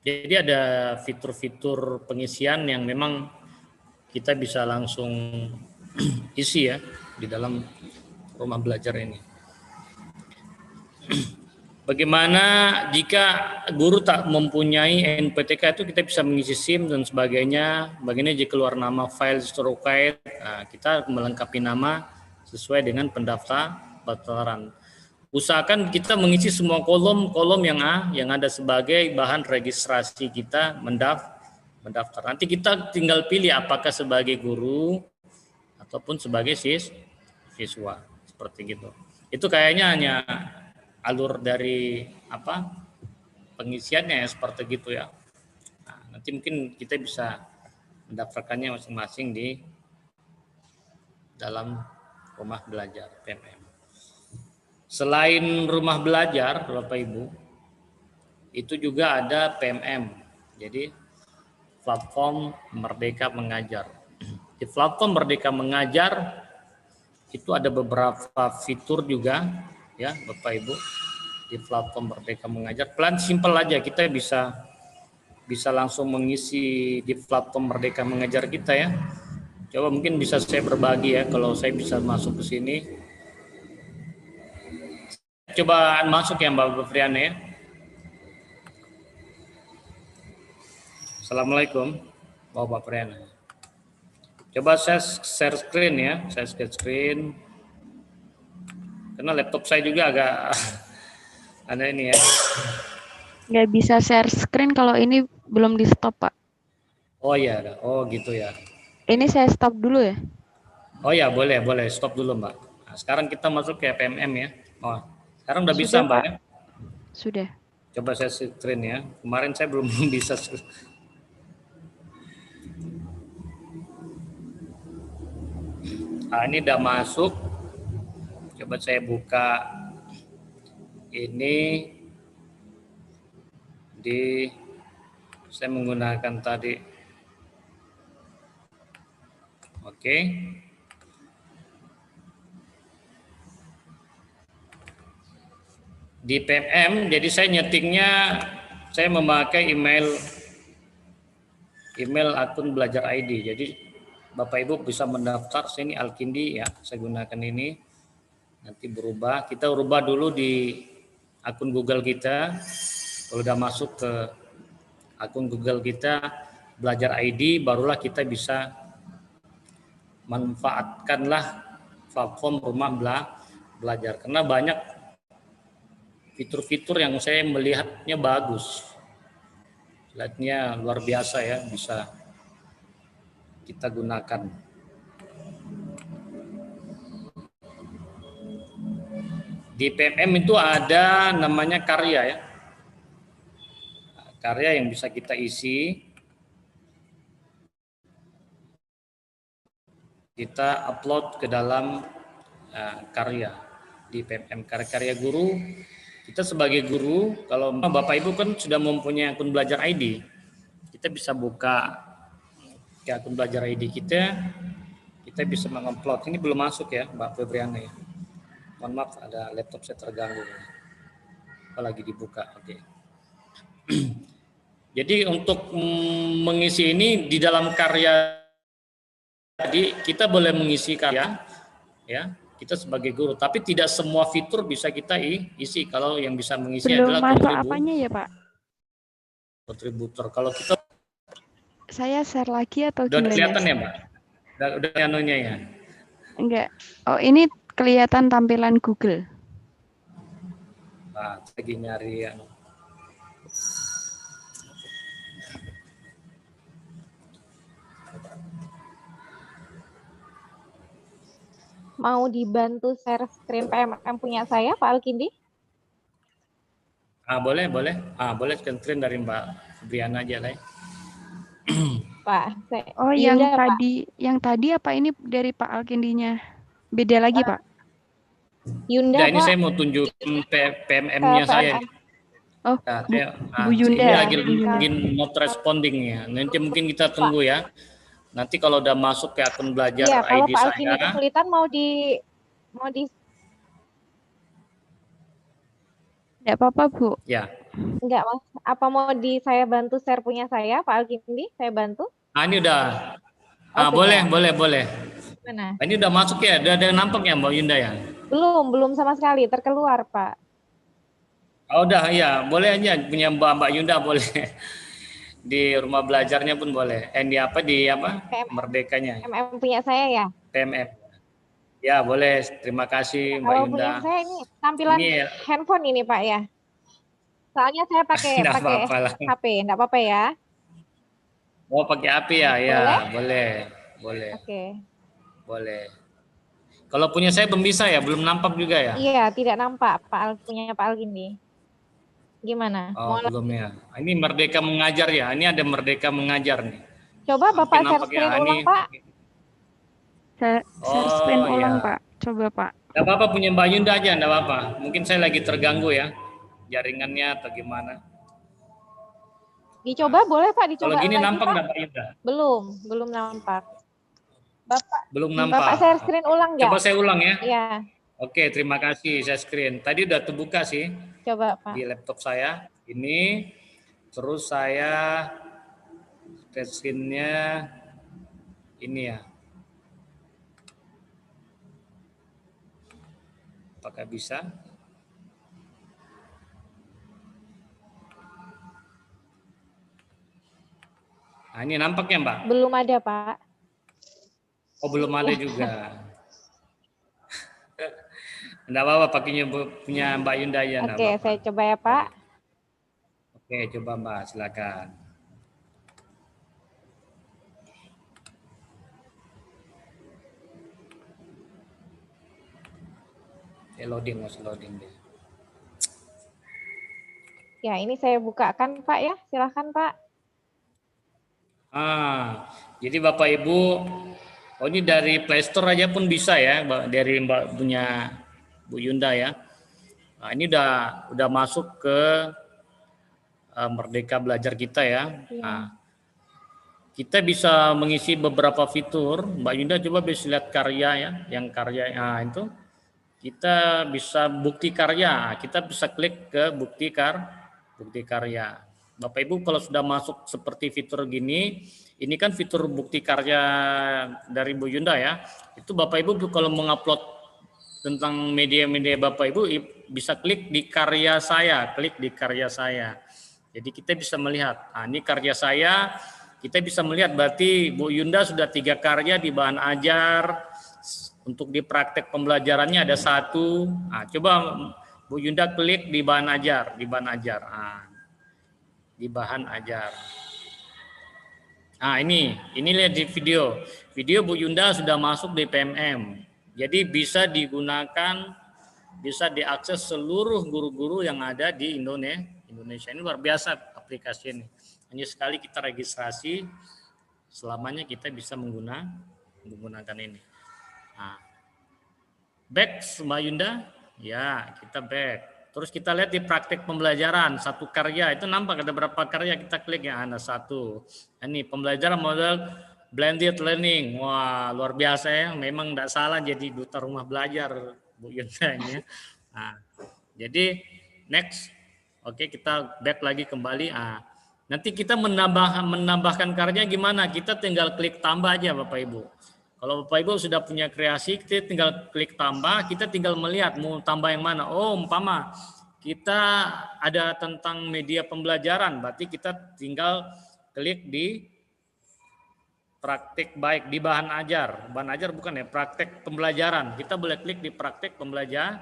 Jadi ada fitur-fitur pengisian yang memang kita bisa langsung isi ya di dalam rumah belajar ini. Bagaimana jika guru tak mempunyai NPTK, itu kita bisa mengisi SIM dan sebagainya. Bagaimana jika keluar nama file terkait, kita melengkapi nama sesuai dengan pendaftaran. Usahakan kita mengisi semua kolom yang ada sebagai bahan registrasi kita mendaftar. Nanti kita tinggal pilih apakah sebagai guru ataupun sebagai siswa, seperti gitu. Itu kayaknya hanya alur dari pengisiannya ya, seperti gitu ya. Nah, nanti mungkin kita bisa mendaftarkannya masing-masing di dalam rumah belajar PMM. Selain rumah belajar, Bapak Ibu, itu juga ada PMM. Jadi platform Merdeka Mengajar. Di platform Merdeka Mengajar itu ada beberapa fitur juga ya Bapak Ibu di platform Merdeka Mengajar. Plan simple aja, kita bisa langsung mengisi di platform Merdeka Mengajar kita ya. Coba mungkin bisa saya berbagi ya, kalau saya bisa masuk ke sini. Coba masuk ya Mbak Friana ya. Assalamualaikum Bapak Friana. Coba saya share screen ya, saya share screen. Karena laptop saya juga agak ada ini ya.
Nggak bisa share screen kalau ini belum di stop, Pak.
Oh iya, oh gitu ya.
Ini saya stop dulu ya?
Oh ya, boleh stop dulu Mbak. Nah, sekarang kita masuk ke PMM ya. Oh, sekarang udah bisa Mbak
Pak.
ya?
Sudah.
Coba saya screen ya. Kemarin saya belum bisa. Nah, ini udah masuk. Coba saya buka ini saya menggunakan tadi. Oke. Di PMM, jadi saya nyetingnya saya memakai email akun Belajar ID. Jadi Bapak Ibu bisa mendaftar sini Alkindi ya, saya gunakan ini. Nanti berubah, kita ubah dulu di akun Google kita. Kalau udah masuk ke akun Google kita Belajar ID, barulah kita bisa manfaatkanlah platform Rumah Belajar. Karena banyak fitur-fitur yang saya melihatnya bagus. Lihatnya luar biasa ya, bisa kita gunakan. Di PMM itu ada namanya karya ya. Karya yang bisa kita isi. Kita upload ke dalam karya di PMM, karya guru. Kita sebagai guru, kalau Bapak Ibu kan sudah mempunyai akun Belajar ID, kita bisa buka ke akun Belajar ID kita bisa mengupload. Ini belum masuk ya Mbak Febriana ya. Mohon maaf, ada laptop saya terganggu. Apalagi dibuka, oke. Jadi untuk mengisi ini di dalam karya, jadi kita boleh mengisi karya ya. Kita sebagai guru, tapi tidak semua fitur bisa kita isi. Kalau yang bisa mengisi
belum
adalah
masuk apanya ya Pak?
Kontributor. Kalau kita
saya share lagi atau
udah
gimana?
kelihatan ya Mbak? Udah anunya ya?
Enggak. Oh ini kelihatan tampilan Google.
Nah, lagi nyari ya.
Mau dibantu share screen PMM punya saya, Pak Alkindi?
Boleh. Boleh screen dari Mbak Febriana aja lah.
Pak,
Yunda, yang tadi apa ini dari Pak Alkindinya? Beda lagi, Pak?
Yunda,
Ini
Pak.
saya mau tunjukin PMM-nya saya.
Oh, Bu Yunda.
Ini lagi mungkin not responding ya. Nanti mungkin kita tunggu ya. Nanti kalau udah masuk ke akun Belajar ID saya.
Kalau Pak Alkindi kesulitan mau di
Enggak apa-apa, Bu.
Ya.
Enggak, Mas. Apa mau saya bantu share punya saya, Pak Alkindi? Saya bantu?
Ini udah. Boleh.
Mana?
Ini udah masuk ya? Udah ada nampak ya Mbak Yunda ya?
Belum sama sekali. Terkeluar, Pak.
Udah ya. Boleh aja punya Mbak Yunda boleh. Di rumah belajarnya pun boleh. Merdekanya.
PMM punya saya ya?
PMM. Ya boleh. Terima kasih Mbak
Kalau
Yunda.
punya saya ini tampilan handphone ini Pak ya. Soalnya saya pakai HP, enggak apa-apa ya.
Oh pakai HP ya? Ya boleh.
Oke.
Boleh. Kalau punya saya belum bisa ya, belum nampak juga ya?
Iya, tidak nampak punya Pak Alkindi. Gimana?
Belum ya. Ini Merdeka Mengajar ya. Ini ada Merdeka Mengajar nih.
Coba Bapak share screen ulang, Pak.
Share screen ulang, Pak. Coba, Pak.
Enggak apa-apa, punya Mbak Yunda aja, enggak apa-apa. Mungkin saya lagi terganggu ya. Jaringannya atau gimana.
Dicoba boleh, Pak, dicoba.
Kalau gini
lagi,
nampak
Pak?
enggak Mbak Yunda?
Belum nampak.
Belum nampak.
Bapak share screen ulang nggak?
Coba saya ulang ya.
Iya.
Oke, terima kasih. Share screen. Tadi udah terbuka sih.
Coba Pak.
Di laptop saya. Ini. Terus saya share screen-nya ini ya. Apakah bisa? Nah, ini nampaknya Mbak?
Belum ada Pak.
Oh, belum ada juga. Enggak apa-apa, pakainya punya Mbak Yunda ya.
Oke, saya coba ya Pak.
Oke, coba Mbak, silakan. Masih loading deh.
Ya, ini saya bukakan Pak ya, silakan Pak.
Jadi Bapak Ibu, oh ini dari Play Store aja pun bisa ya, dari Mbak punya Bu Yunda ya. Nah, ini udah masuk ke Merdeka Belajar kita ya. Nah, kita bisa mengisi beberapa fitur. Mbak Yunda coba bisa lihat karya ya, yang karya itu. Kita bisa bukti karya. Kita bisa klik ke bukti karya. Bapak Ibu kalau sudah masuk seperti fitur gini, ini kan fitur bukti karya dari Bu Yunda ya. Itu Bapak Ibu kalau mengupload tentang media-media Bapak Ibu bisa klik di karya saya, Jadi kita bisa melihat, ini karya saya, kita bisa melihat berarti Bu Yunda sudah 3 karya di bahan ajar, untuk di praktek pembelajarannya ada 1. Coba Bu Yunda klik di bahan ajar, di bahan ajar. Ini lihat di video Bu Yunda sudah masuk di PMM. Jadi bisa digunakan, bisa diakses seluruh guru-guru yang ada di Indonesia. Ini luar biasa aplikasi ini. Hanya sekali kita registrasi, selamanya kita bisa menggunakan ini. Back Mbak Yunda, ya kita back. Terus kita lihat di praktik pembelajaran, 1 karya, itu nampak ada berapa karya, kita klik ya, ada 1. Ini pembelajaran model blended learning. Wah, luar biasa ya, memang tidak salah jadi duta rumah belajar Bu Yunda ini. Jadi next, oke kita back lagi kembali. Nanti kita menambahkan karya gimana? Kita tinggal klik tambah aja Bapak Ibu. Kalau Bapak Ibu sudah punya kreasi, kita tinggal klik tambah, kita tinggal melihat mau tambah yang mana. Oh, umpama kita ada tentang media pembelajaran, berarti kita tinggal klik di praktik baik, di bahan ajar. Bahan ajar bukan ya, praktek pembelajaran. Kita boleh klik di praktek pembelajaran.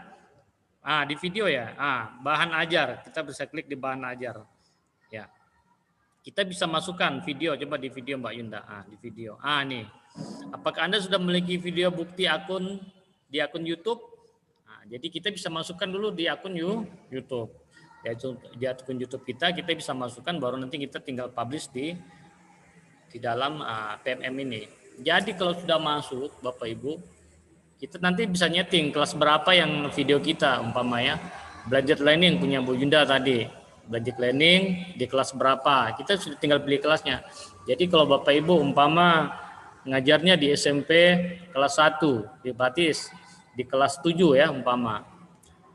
Di video ya. Bahan ajar, kita bisa klik di bahan ajar. Ya. Kita bisa masukkan video, coba di video Mbak Yunda. Di video. Nih. Apakah Anda sudah memiliki video bukti di akun YouTube? Jadi kita bisa masukkan dulu di akun YouTube. Di akun YouTube kita bisa masukkan, baru nanti kita tinggal publish di dalam PMM ini. Jadi kalau sudah masuk Bapak Ibu, kita nanti bisa nyeting kelas berapa yang video kita, umpama ya. Belajar learning punya Bu Yunda tadi. Belajar learning di kelas berapa? Kita sudah tinggal pilih kelasnya. Jadi kalau Bapak Ibu umpama ngajarnya di SMP kelas 1, berarti di kelas 7 ya umpama.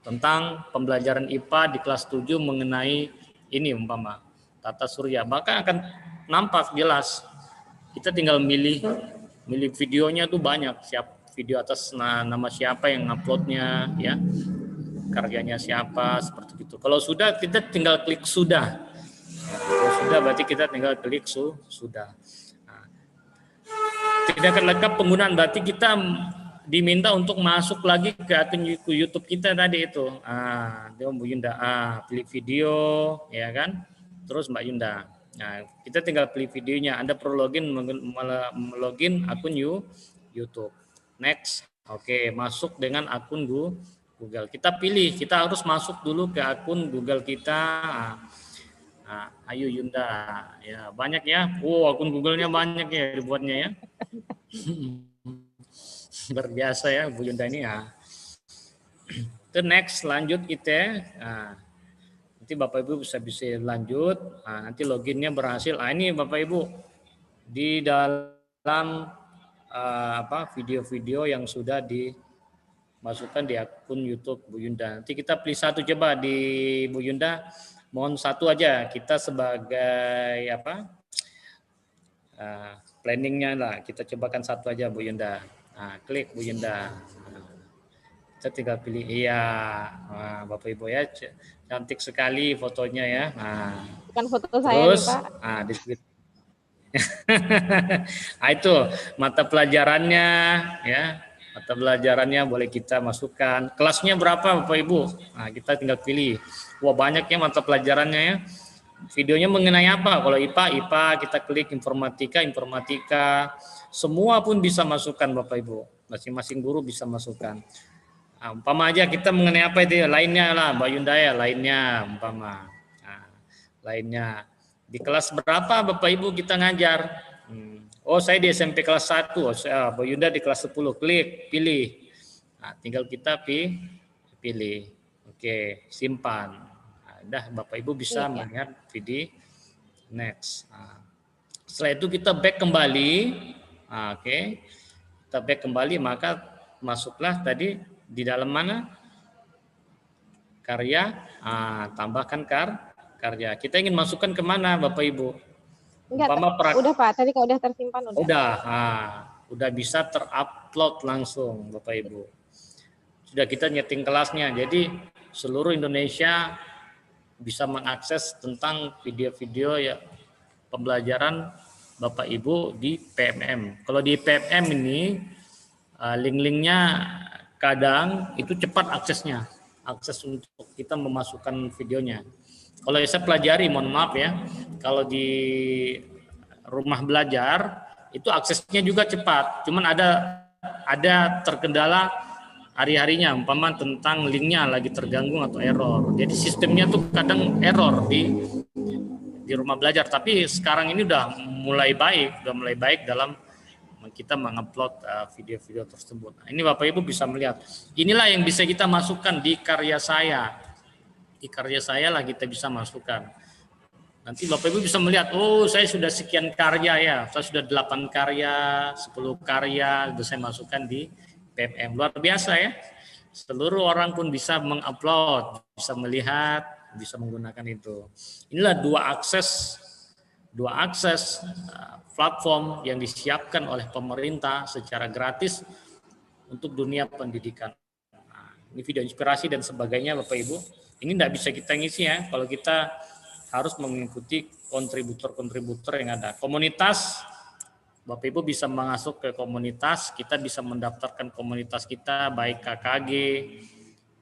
Tentang pembelajaran IPA di kelas 7 mengenai ini umpama tata surya, maka akan nampak jelas. Kita tinggal milih videonya tuh banyak, video atas nama siapa yang uploadnya ya, karyanya siapa, seperti itu. Kalau sudah kita tinggal klik sudah. Kalau sudah berarti kita tinggal klik sudah. Tidak lengkap penggunaan berarti kita diminta untuk masuk lagi ke akun YouTube kita tadi itu. Dia Bu Yunda, pilih video, ya kan? Terus Mbak Yunda. Kita tinggal pilih videonya. Anda perlu login akun YouTube. Next, oke, masuk dengan akun Google. Kita pilih, kita harus masuk dulu ke akun Google kita. Ayo Yunda, ya banyak ya. Akun Google-nya banyak ya dibuatnya ya. Luar biasa ya Bu Yunda ini ya. Ke next, lanjut kita. Nanti Bapak Ibu bisa lanjut. Nanti loginnya berhasil. Ini Bapak Ibu di dalam video-video yang sudah dimasukkan di akun YouTube Bu Yunda. Nanti kita pilih satu coba di Bu Yunda. Mohon satu aja kita sebagai planningnya lah. Kita cobakan satu aja Bu Yunda. Nah, klik Bu Yunda. Kita tinggal pilih iya. Nah, Bapak Ibu ya, cantik sekali fotonya ya. Nah,
bukan foto saya nih, Pak.
Nah, nah, itu mata pelajarannya ya. Mata pelajarannya boleh kita masukkan. Kelasnya berapa Bapak Ibu? Nah, kita tinggal pilih. Wah, banyak ya mata pelajarannya ya. Videonya mengenai apa? Kalau IPA, kita klik informatika. Semua pun bisa masukkan Bapak Ibu. Masing-masing guru bisa masukkan. Nah, umpama aja kita mengenai apa itu lainnya lah Mbak Yunda ya, lainnya umpama. Nah, lainnya di kelas berapa Bapak Ibu kita ngajar? Oh, saya di SMP kelas 1. Mbak Yunda di kelas 10. Klik, pilih. Nah, tinggal kita pilih. Oke, simpan. Nah, dah Bapak Ibu bisa melihat video next. Nah, setelah itu kita back kembali. Nah, oke. Kita back kembali, maka masuklah tadi di dalam mana? Karya. Tambahkan karya. Kita ingin masukkan kemana Bapak Ibu?
Enggak, udah Pak, tadi kalau udah tersimpan udah.
Udah bisa terupload langsung Bapak Ibu. Sudah kita nyeting kelasnya. Jadi seluruh Indonesia bisa mengakses tentang video-video ya pembelajaran Bapak Ibu di PMM. Kalau di PMM ini link-linknya kadang itu cepat aksesnya, akses untuk kita memasukkan videonya. Kalau saya pelajari, mohon maaf ya, kalau di rumah belajar itu aksesnya juga cepat, cuman ada terkendala hari-harinya, umpama tentang linknya lagi terganggu atau error. Jadi sistemnya tuh kadang error di rumah belajar. Tapi sekarang ini udah mulai baik dalam kita mengupload video-video tersebut. Nah, ini Bapak Ibu bisa melihat. Inilah yang bisa kita masukkan di karya saya. Di karya saya lah kita bisa masukkan. Nanti Bapak Ibu bisa melihat, oh saya sudah sekian karya ya. Saya sudah 8 karya, 10 karya, itu saya masukkan di PMM. Luar biasa ya. Seluruh orang pun bisa mengupload, bisa melihat, bisa menggunakan itu. Inilah dua akses platform yang disiapkan oleh pemerintah secara gratis untuk dunia pendidikan. Nah, ini video inspirasi dan sebagainya Bapak Ibu. Ini tidak bisa kita ngisi ya, kalau kita harus mengikuti kontributor yang ada. Komunitas, Bapak Ibu bisa masuk ke komunitas, kita bisa mendaftarkan komunitas kita, baik KKG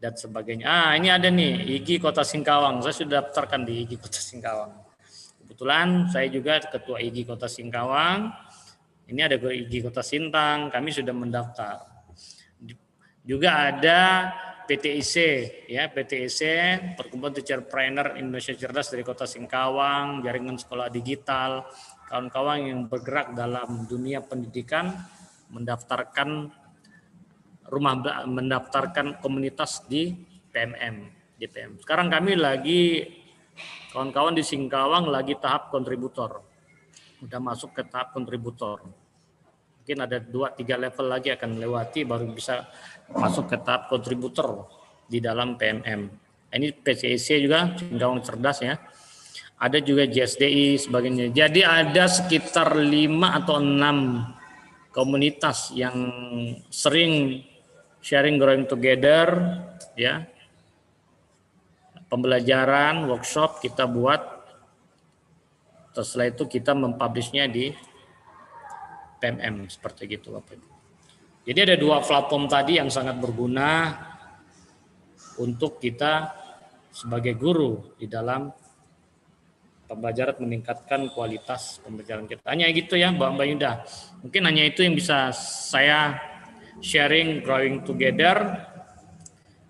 dan sebagainya. Ini ada nih, IGI Kota Singkawang, saya sudah daftarkan di IGI Kota Singkawang. Kebetulan saya juga ketua IGI Kota Singkawang. Ini ada IGI Kota Sintang, kami sudah mendaftar. Juga ada PTIC ya, PTIC Perkumpulan Teacherpreneur Indonesia Cerdas dari Kota Singkawang, Jaringan Sekolah Digital, kawan-kawan yang bergerak dalam dunia pendidikan mendaftarkan komunitas di PMM. Sekarang kami lagi kawan-kawan di Singkawang lagi tahap kontributor. Udah masuk ke tahap kontributor. Mungkin ada 2-3 level lagi akan melewati baru bisa masuk ke tahap kontributor di dalam PMM. Ini PCIC juga, Singkawang Cerdas ya. Ada juga JSDI sebagainya. Jadi ada sekitar 5 atau 6 komunitas yang sering sharing growing together ya. Pembelajaran, workshop kita buat, terus setelah itu kita mempublishnya di PMM seperti gitu Bapak Ibu. Jadi ada 2 platform tadi yang sangat berguna untuk kita sebagai guru di dalam pembelajaran, meningkatkan kualitas pembelajaran kita. Hanya gitu ya Mbak Yunda. Mungkin hanya itu yang bisa saya sharing growing together.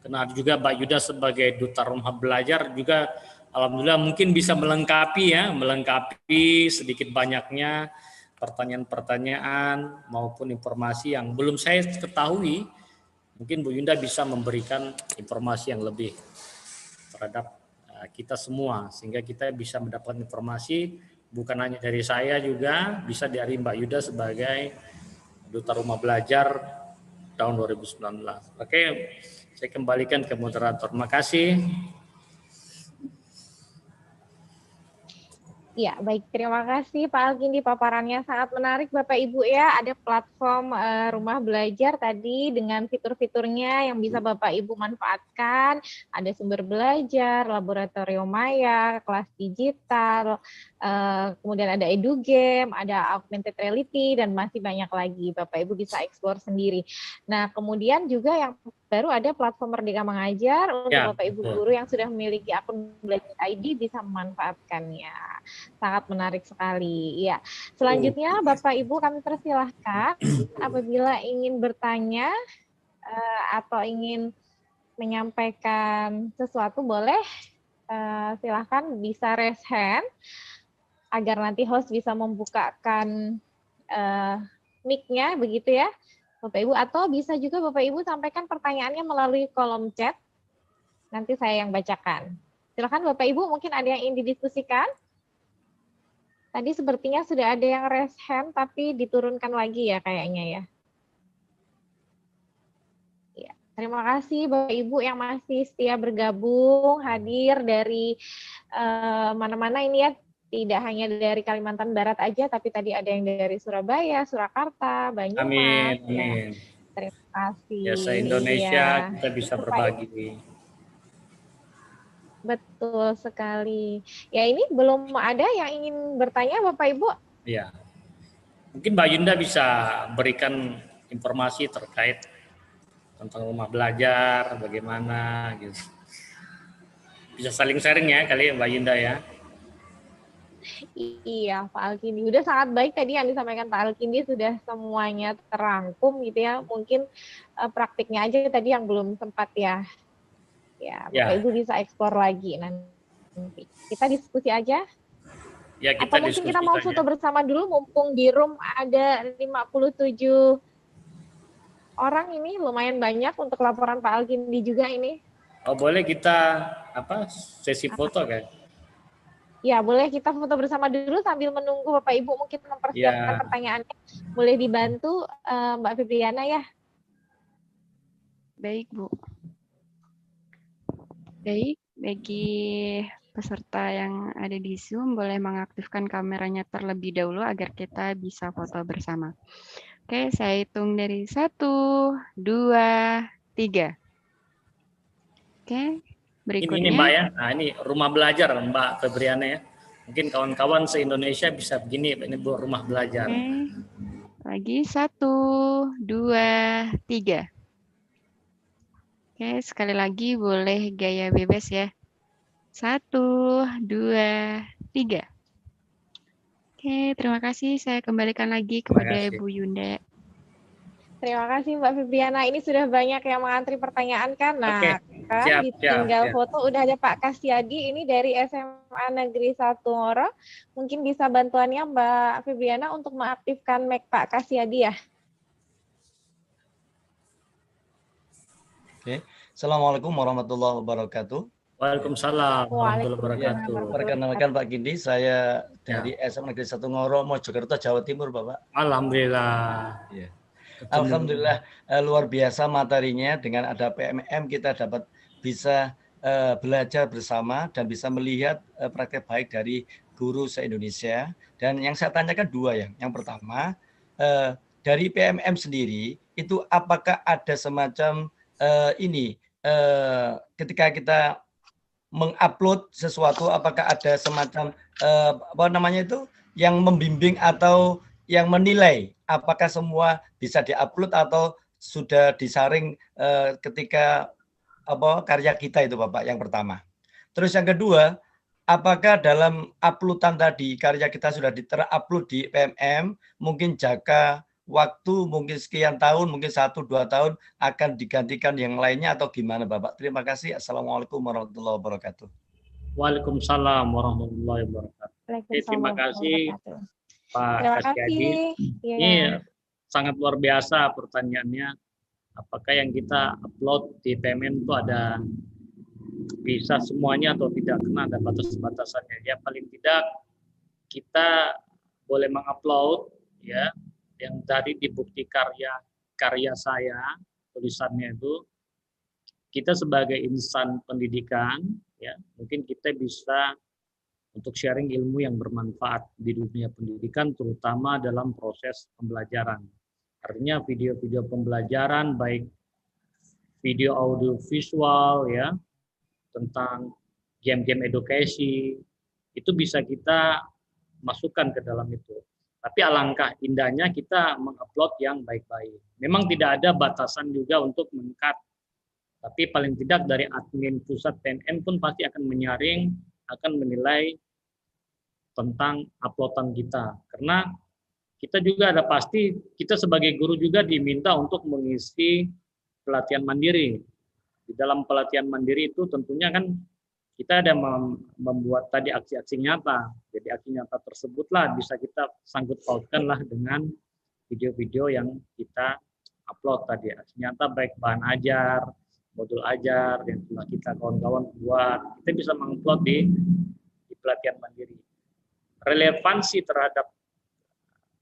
Karena juga Mbak Yuda sebagai duta rumah belajar juga alhamdulillah mungkin bisa melengkapi sedikit banyaknya pertanyaan-pertanyaan maupun informasi yang belum saya ketahui. Mungkin Bu Yunda bisa memberikan informasi yang lebih terhadap kita semua sehingga kita bisa mendapatkan informasi bukan hanya dari saya, juga bisa dari Mbak Yuda sebagai Duta Rumah Belajar tahun 2019. Oke, saya kembalikan ke moderator. Terima kasih.
Ya, baik. Terima kasih Pak Alkindi, paparannya sangat menarik Bapak Ibu ya. Ada platform rumah belajar tadi dengan fitur-fiturnya yang bisa Bapak Ibu manfaatkan. Ada sumber belajar, laboratorium maya, kelas digital, kemudian ada edugame, ada augmented reality, dan masih banyak lagi. Bapak Ibu bisa explore sendiri. Nah, kemudian juga yang baru ada platform Merdeka Mengajar untuk Bapak Ibu guru yang sudah memiliki akun Belajar ID bisa memanfaatkannya. Sangat menarik sekali. Ya. Selanjutnya Bapak Ibu kami persilahkan apabila ingin bertanya atau ingin menyampaikan sesuatu boleh silahkan bisa raise hand agar nanti host bisa membukakan mic-nya begitu ya Bapak Ibu, atau bisa juga Bapak Ibu sampaikan pertanyaannya melalui kolom chat. Nanti saya yang bacakan. Silakan Bapak Ibu, mungkin ada yang ingin didiskusikan? Tadi sepertinya sudah ada yang raise hand, tapi diturunkan lagi ya kayaknya ya. Ya, terima kasih Bapak Ibu yang masih setia bergabung, hadir dari mana-mana ini ya. Tidak hanya dari Kalimantan Barat aja, tapi tadi ada yang dari Surabaya, Surakarta, Banyumas.
Amin.
Ya, terima kasih.
Ya, se-Indonesia kita bisa berbagi.
Betul sekali. Ya, ini belum ada yang ingin bertanya Bapak Ibu.
Ya. Mungkin Mbak Yunda bisa berikan informasi terkait tentang rumah belajar, bagaimana gitu. Bisa saling sharing ya kali Mbak Yunda ya.
Iya, Pak Alkindi. Udah sangat baik tadi yang disampaikan Pak Alkindi, sudah semuanya terangkum gitu ya. Mungkin praktiknya aja tadi yang belum sempat ya. Ya, Bapak Ibu bisa eksplor lagi nanti. Kita diskusi aja.
Ya, kita
atau mungkin kita mau foto bersama dulu, mumpung di room ada 57 orang ini, lumayan banyak untuk laporan Pak Alkindi juga ini.
Oh, boleh kita sesi foto kan?
Ya, boleh kita foto bersama dulu sambil menunggu Bapak Ibu mungkin mempersiapkan pertanyaannya. Boleh dibantu Mbak Febriana ya?
Baik, Bu. Baik, bagi peserta yang ada di Zoom boleh mengaktifkan kameranya terlebih dahulu agar kita bisa foto bersama. Oke, saya hitung dari 1, 2, 3. Oke, berikutnya.
Ini Mbak ya, nah ini rumah belajar Mbak Febriana ya. Mungkin kawan-kawan se-Indonesia bisa begini, ini Bu, rumah belajar.
Oke. Lagi 1, 2, 3. Oke, sekali lagi boleh gaya bebas ya. 1, 2, 3. Oke, terima kasih. Saya kembalikan lagi kepada Bu Yunda.
Terima kasih Mbak Febriana. Ini sudah banyak yang mengantri pertanyaan kan? Nah, tinggal foto. Udah ada Pak Kasyadi ini dari SMA Negeri 1 Ngoro. Mungkin bisa bantuannya Mbak Febriana untuk mengaktifkan mic Pak Kasyadi ya.
Oke. Assalamualaikum warahmatullahi wabarakatuh.
Waalaikumsalam warahmatullahi wabarakatuh.
Perkenalkan Pak Gindi, saya dari SMA Negeri 1 Ngoro, Mojokerto, Jawa Timur, Bapak.
Alhamdulillah.
Ya. Alhamdulillah luar biasa materinya. Dengan ada PMM kita dapat bisa belajar bersama dan bisa melihat praktek baik dari guru se-Indonesia. Dan yang saya tanyakan dua ya. Yang pertama, dari PMM sendiri itu apakah ada semacam ketika kita mengupload sesuatu, apakah ada semacam yang membimbing atau yang menilai apakah semua bisa diupload atau sudah disaring ketika karya kita itu Bapak, yang pertama. Terus yang kedua, apakah dalam uploadan tadi karya kita sudah terupload di PMM, mungkin jangka waktu mungkin sekian tahun, mungkin 1-2 tahun akan digantikan yang lainnya atau gimana Bapak? Terima kasih. Assalamualaikum warahmatullahi wabarakatuh.
Waalaikumsalam warahmatullahi wabarakatuh. Terima kasih Pak Kasyadi. Ini sangat luar biasa pertanyaannya. Apakah yang kita upload di PMM itu ada bisa semuanya atau tidak, karena ada batas-batasannya. Ya paling tidak kita boleh mengupload ya yang tadi di bukti karya saya, tulisannya itu, kita sebagai insan pendidikan, ya mungkin kita bisa untuk sharing ilmu yang bermanfaat di dunia pendidikan, terutama dalam proses pembelajaran. Artinya video-video pembelajaran, baik video audio visual, ya, tentang game-game edukasi, itu bisa kita masukkan ke dalam itu. Tapi alangkah indahnya kita mengupload yang baik-baik. Memang tidak ada batasan juga untuk meng-cut. Tapi paling tidak dari admin pusat PNN pun pasti akan menyaring, akan menilai tentang uploadan kita. Karena kita juga ada pasti, kita sebagai guru juga diminta untuk mengisi pelatihan mandiri. Di dalam pelatihan mandiri itu tentunya kan kita ada membuat tadi aksi-aksi nyata. Jadi aksi nyata tersebutlah bisa kita sangkut pautkan lah dengan video-video yang kita upload tadi. Aksi nyata baik bahan ajar, modul ajar yang telah kita kawan-kawan buat. Kita bisa mengupload di pelatihan mandiri. Relevansi terhadap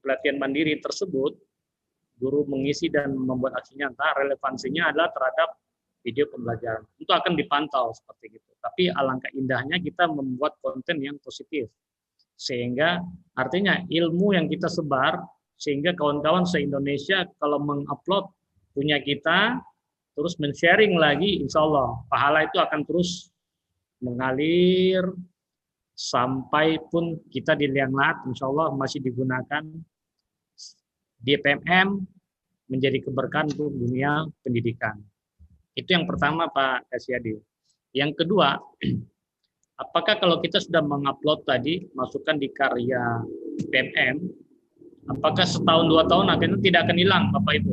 pelatihan mandiri tersebut, guru mengisi dan membuat aksi nyata, relevansinya adalah terhadap video pembelajaran. Itu akan dipantau seperti itu. Tapi alangkah indahnya kita membuat konten yang positif. Sehingga artinya ilmu yang kita sebar, sehingga kawan-kawan se-Indonesia kalau mengupload punya kita, terus men-sharing lagi, insya Allah pahala itu akan terus mengalir, sampai pun kita di Liang Lahat, insya Allah masih digunakan di PMM menjadi keberkahan untuk dunia pendidikan. Itu yang pertama Pak Kasyadi. Yang kedua, apakah kalau kita sudah mengupload tadi, masukkan di karya PMM, apakah setahun 2 tahun akhirnya tidak akan hilang Bapak Ibu?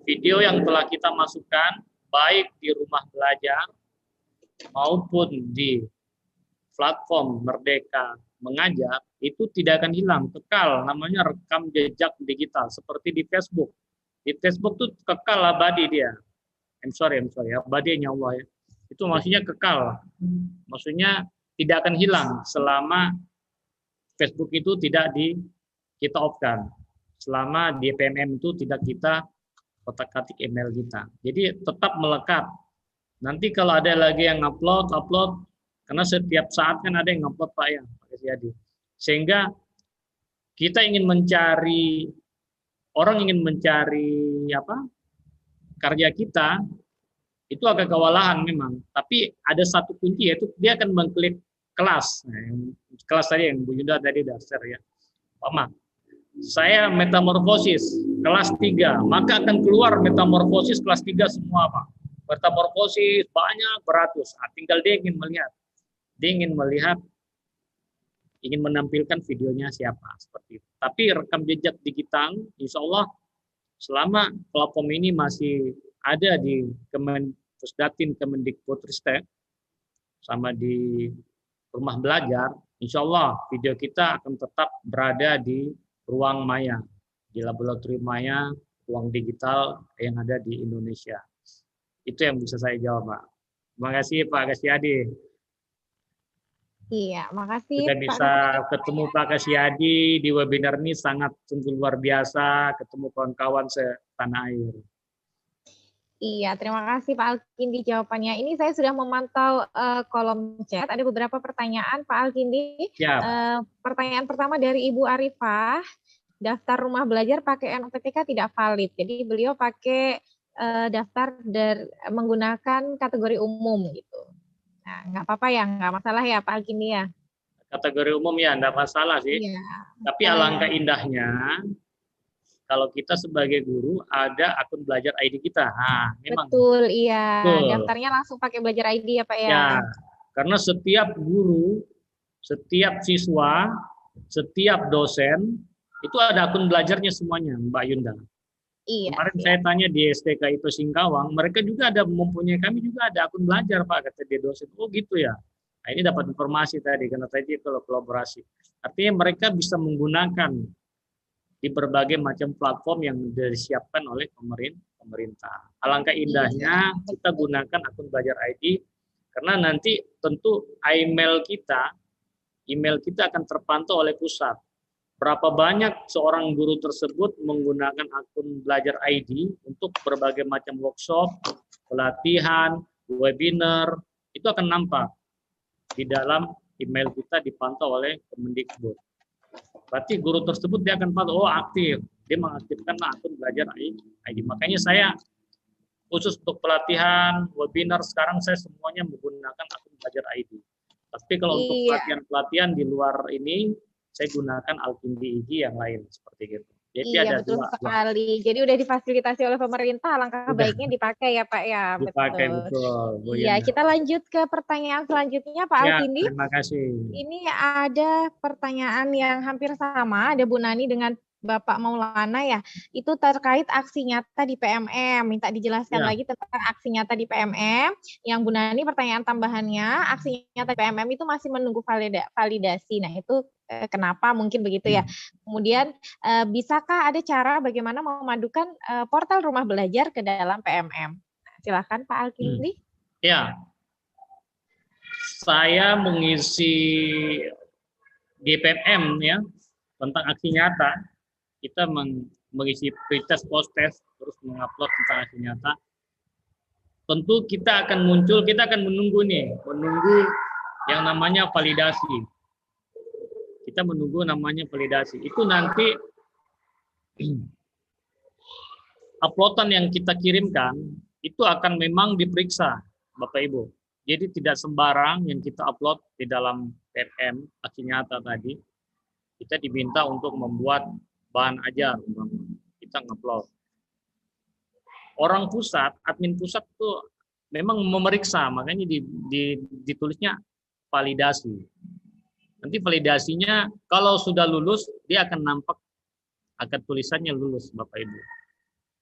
Video yang telah kita masukkan, baik di rumah belajar maupun di platform Merdeka Mengajar, itu tidak akan hilang, kekal, namanya rekam jejak digital, seperti di Facebook. Di Facebook itu kekal abadi dia. I'm sorry, abadinya Allah ya. Itu maksudnya kekal. Maksudnya tidak akan hilang selama Facebook itu tidak kita off-kan. Selama di PMM itu tidak kita kotak-katik email kita. Jadi tetap melekat. Nanti kalau ada lagi yang upload, karena setiap saat kan ada yang ngupload Pak ya, Pak Kasyadi. Sehingga kita ingin mencari, orang ingin mencari karya kita, itu agak kewalahan memang. Tapi ada satu kunci, yaitu dia akan mengklik kelas. Nah, kelas tadi yang Bu Yunda tadi dasar ya. Pak, saya metamorfosis kelas 3, maka akan keluar metamorfosis kelas 3 semua Pak. Metamorfosis banyak, beratus. Nah, tinggal dia ingin melihat. Dia ingin melihat, ingin menampilkan videonya siapa, seperti itu. Tapi rekam jejak digital, insya Allah selama platform ini masih ada di Pusdatin Kemendikbudristek, sama di rumah belajar, insya Allah video kita akan tetap berada di ruang maya, di laboratorium maya, ruang digital yang ada di Indonesia. Itu yang bisa saya jawab, Pak. Terima kasih Pak Kasyadi.
Iya, makasih
Sudah bisa ketemu Pak Kasyadi di webinar ini, sangat sungguh luar biasa ketemu kawan-kawan setanah air.
Iya, terima kasih Pak Alkindi jawabannya. Ini saya sudah memantau kolom chat, ada beberapa pertanyaan Pak Alkindi. Pertanyaan pertama dari Ibu Arifah, daftar rumah belajar pakai NUPTK tidak valid. Jadi beliau pakai daftar menggunakan kategori umum gitu. Nah, nggak apa-apa ya, nggak masalah ya Pak Alkindi ya.
Kategori umum ya, nggak masalah sih. Iya. Tapi alangkah indahnya kalau kita sebagai guru ada akun belajar ID kita. Nah, memang.
Betul, iya. Betul. Daftarnya langsung pakai belajar ID ya Pak ya. Ya,
karena setiap guru, setiap siswa, setiap dosen itu ada akun belajarnya semuanya, Mbak Yunda. Iya. Kemarin saya tanya di STK itu Singkawang, mereka juga ada mempunyai, kami juga ada akun belajar Pak, kata dia dosen. Oh gitu ya. Nah, ini dapat informasi tadi karena tadi kalau kolaborasi. Artinya mereka bisa menggunakan di berbagai macam platform yang disiapkan oleh pemerintah. Alangkah indahnya kita gunakan akun belajar ID karena nanti tentu email kita akan terpantau oleh pusat. berapa banyak seorang guru tersebut menggunakan akun Belajar ID untuk berbagai macam workshop, pelatihan, webinar, itu akan nampak di dalam email kita dipantau oleh Kemendikbud. Berarti guru tersebut dia akan pantau, oh aktif, dia mengaktifkan akun Belajar ID. Makanya saya khusus untuk pelatihan, webinar, sekarang saya semuanya menggunakan akun Belajar ID. Tapi kalau untuk pelatihan-pelatihan di luar ini, saya gunakan Alkindi IG yang lain seperti itu. Jadi ada
betul
dua.
sekali. Jadi udah difasilitasi oleh pemerintah, alangkah baiknya dipakai ya Pak ya.
Dipakai betul.
Iya, kita lanjut ke pertanyaan selanjutnya Pak Alkindi.
Terima kasih.
Ini ada pertanyaan yang hampir sama, ada Bu Nani dengan Bapak Maulana ya, itu terkait aksi nyata di PMM. Minta dijelaskan lagi tentang aksi nyata di PMM. Yang Bu Nani pertanyaan tambahannya, aksi nyata di PMM itu masih menunggu validasi. Nah itu kenapa mungkin begitu ya. Kemudian bisakah ada cara bagaimana memadukan portal rumah belajar ke dalam PMM? Silakan Pak Alkindi.
Ya, saya mengisi di PMM ya tentang aksi nyata. Kita mengisi pretest, post-test, terus mengupload tentang aksi nyata. Tentu kita akan muncul, kita akan menunggu yang namanya validasi. Kita menunggu namanya validasi. Itu nanti uploadan yang kita kirimkan itu akan memang diperiksa, Bapak Ibu. Jadi tidak sembarang yang kita upload di dalam PMM aksi nyata tadi. Kita diminta untuk membuat bahan ajar, kita ngupload. Orang pusat, admin pusat itu memang memeriksa, makanya ditulisnya validasi. Nanti validasinya kalau sudah lulus, dia akan nampak, akan tulisannya lulus Bapak Ibu.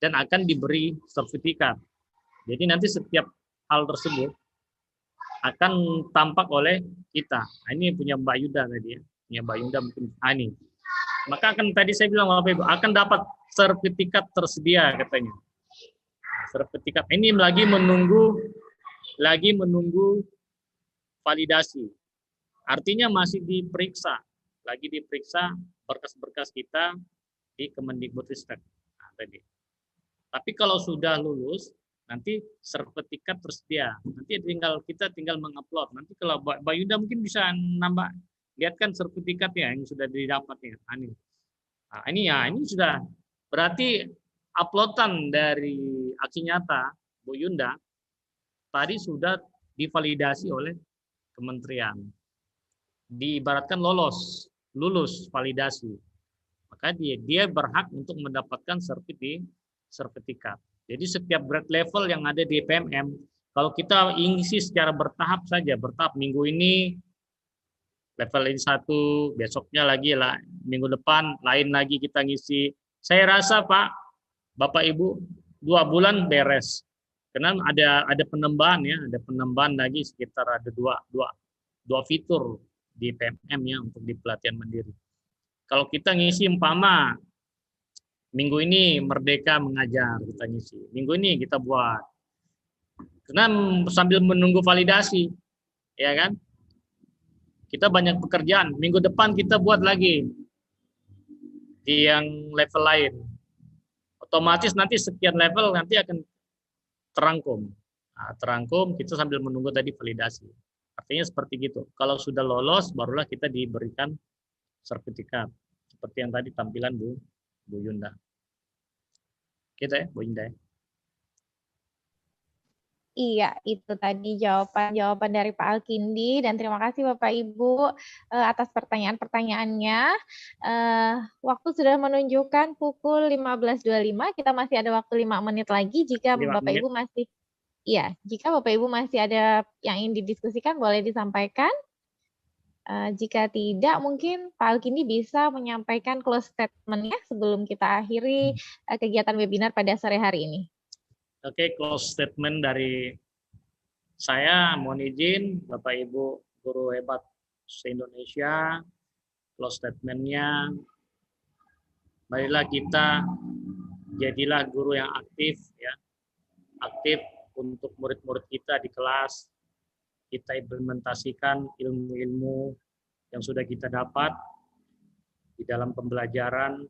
Dan akan diberi sertifikat. Jadi nanti setiap hal tersebut akan tampak oleh kita. Ini punya Mbak Yuda tadi ya. Punya Mbak Yuda mungkin ini. Maka akan tadi saya bilang Bapak Ibu akan dapat sertifikat tersedia katanya. Sertifikat ini lagi menunggu validasi. Artinya masih diperiksa, lagi diperiksa berkas-berkas kita di Kemendikbudristek. Nah, tadi. Tapi kalau sudah lulus, nanti sertifikat tersedia. Nanti kita tinggal mengupload. Nanti kalau Mbak Yuda mungkin bisa nambah. Lihat kan sertifikatnya yang sudah didapatnya. Ini sudah berarti uploadan dari aksi nyata Bu Yunda tadi sudah divalidasi oleh kementerian. Diibaratkan lulus validasi. Maka dia berhak untuk mendapatkan sertifikat. Jadi setiap grade level yang ada di PMM, kalau kita isi secara bertahap saja, minggu ini level ini 1, besoknya lagi lah, minggu depan lain lagi kita ngisi. Saya rasa Pak, Bapak Ibu 2 bulan beres. Karena ada penambahan ya, ada penambahan lagi sekitar ada dua fitur di PMM ya untuk di pelatihan mandiri. Kalau kita ngisi umpama minggu ini Merdeka Mengajar kita ngisi, minggu ini kita buat. Karena sambil menunggu validasi, ya kan? Kita banyak pekerjaan. Minggu depan kita buat lagi di yang level lain. Otomatis nanti sekian level nanti akan terangkum. Terangkum kita sambil menunggu tadi validasi. Artinya seperti gitu. Kalau sudah lolos, barulah kita diberikan sertifikat. Seperti yang tadi tampilan Bu Yunda. Kita ya, Bu Yunda.
Iya, itu tadi jawaban dari Pak Alkindi, dan terima kasih Bapak Ibu atas pertanyaan-pertanyaannya. Waktu sudah menunjukkan pukul 15.25, kita masih ada waktu 5 menit lagi. Jika Bapak Ibu masih ada yang ingin didiskusikan, boleh disampaikan. Jika tidak, mungkin Pak Alkindi bisa menyampaikan close statement-nya sebelum kita akhiri kegiatan webinar pada sore hari ini.
Oke, close statement dari saya, mohon izin Bapak Ibu guru hebat se-Indonesia, close statement-nya, marilah kita jadilah guru yang aktif ya, aktif untuk murid-murid kita di kelas, kita implementasikan ilmu-ilmu yang sudah kita dapat, di dalam pembelajaran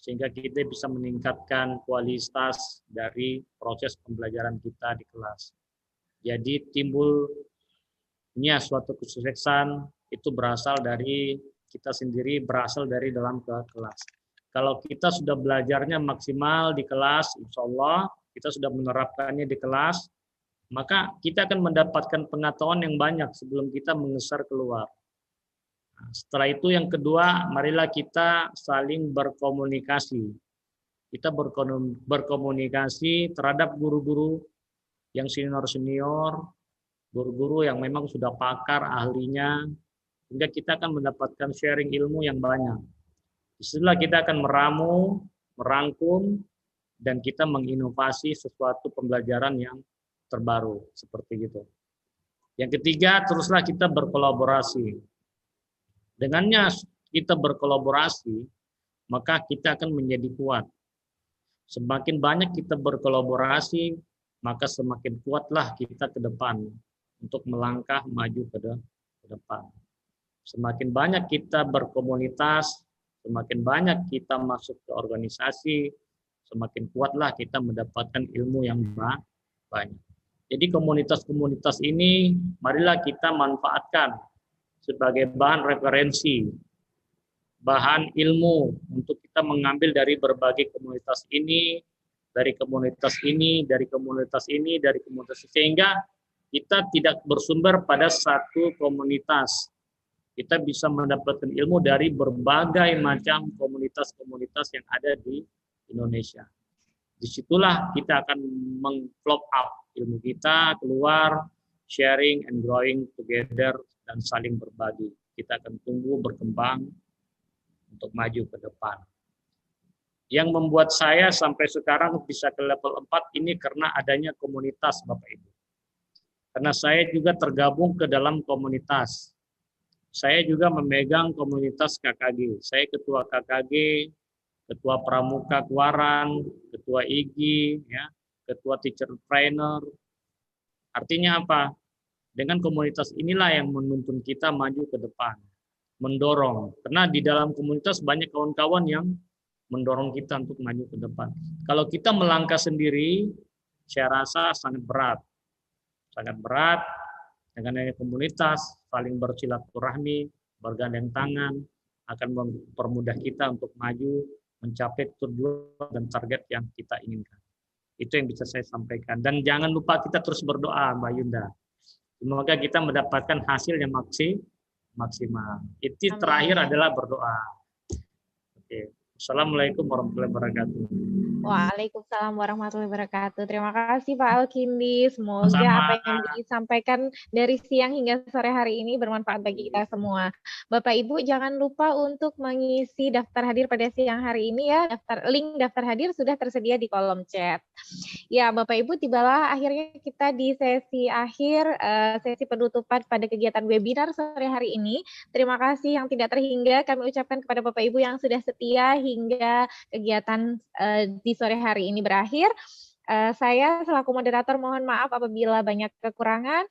sehingga kita bisa meningkatkan kualitas dari proses pembelajaran kita di kelas. Jadi timbulnya suatu kesuksesan itu berasal dari kita sendiri, berasal dari dalam kelas. Kalau kita sudah belajarnya maksimal di kelas, insya Allah kita sudah menerapkannya di kelas, maka kita akan mendapatkan pengetahuan yang banyak sebelum kita mengeser keluar. Setelah itu yang kedua, marilah kita saling berkomunikasi. Kita berkomunikasi terhadap guru-guru yang senior-senior, guru-guru yang memang sudah pakar ahlinya, sehingga kita akan mendapatkan sharing ilmu yang banyak. Disitulah kita akan meramu, merangkum, dan kita menginovasi sesuatu pembelajaran yang terbaru, seperti itu. Yang ketiga, teruslah kita berkolaborasi. Dengannya kita berkolaborasi, maka kita akan menjadi kuat. Semakin banyak kita berkolaborasi, maka semakin kuatlah kita ke depan untuk melangkah maju ke depan. Semakin banyak kita berkomunitas, semakin banyak kita masuk ke organisasi, semakin kuatlah kita mendapatkan ilmu yang banyak. Jadi komunitas-komunitas ini marilah kita manfaatkan sebagai bahan referensi, bahan ilmu untuk kita mengambil dari berbagai komunitas ini, dari komunitas ini, dari komunitas ini, dari komunitas ini, sehingga kita tidak bersumber pada satu komunitas. Kita bisa mendapatkan ilmu dari berbagai macam komunitas-komunitas yang ada di Indonesia. Disitulah kita akan meng-flop up ilmu kita, keluar, sharing and growing together, dan saling berbagi. Kita akan tumbuh berkembang untuk maju ke depan. Yang membuat saya sampai sekarang bisa ke level 4 ini karena adanya komunitas, Bapak Ibu. Karena saya juga tergabung ke dalam komunitas. Saya juga memegang komunitas KKG. Saya ketua KKG, ketua Pramuka Kuaran, ketua IGI, ya, ketua teacher trainer. Artinya apa? Dengan komunitas inilah yang menuntun kita maju ke depan, mendorong. Karena di dalam komunitas banyak kawan-kawan yang mendorong kita untuk maju ke depan. Kalau kita melangkah sendiri, saya rasa sangat berat. Sangat berat. Dengan adanya komunitas, saling bersilaturahmi, bergandeng tangan, akan mempermudah kita untuk maju, mencapai tujuan dan target yang kita inginkan. Itu yang bisa saya sampaikan. Dan jangan lupa kita terus berdoa, Mbak Yunda. Semoga kita mendapatkan hasil yang maksimal. Itu terakhir adalah berdoa. Oke. Assalamualaikum warahmatullahi wabarakatuh.
Waalaikumsalam warahmatullahi wabarakatuh. Terima kasih Pak Alkindi. Semoga
Sama.
apa yang disampaikan dari siang hingga sore hari ini bermanfaat bagi kita semua. Bapak Ibu jangan lupa untuk mengisi daftar hadir pada siang hari ini ya. Link daftar hadir sudah tersedia di kolom chat. Ya Bapak Ibu, tibalah akhirnya kita di sesi akhir, sesi penutupan pada kegiatan webinar sore hari ini. Terima kasih yang tidak terhingga kami ucapkan kepada Bapak Ibu yang sudah setia hingga kegiatan di sore hari ini berakhir. Saya selaku moderator mohon maaf apabila banyak kekurangan.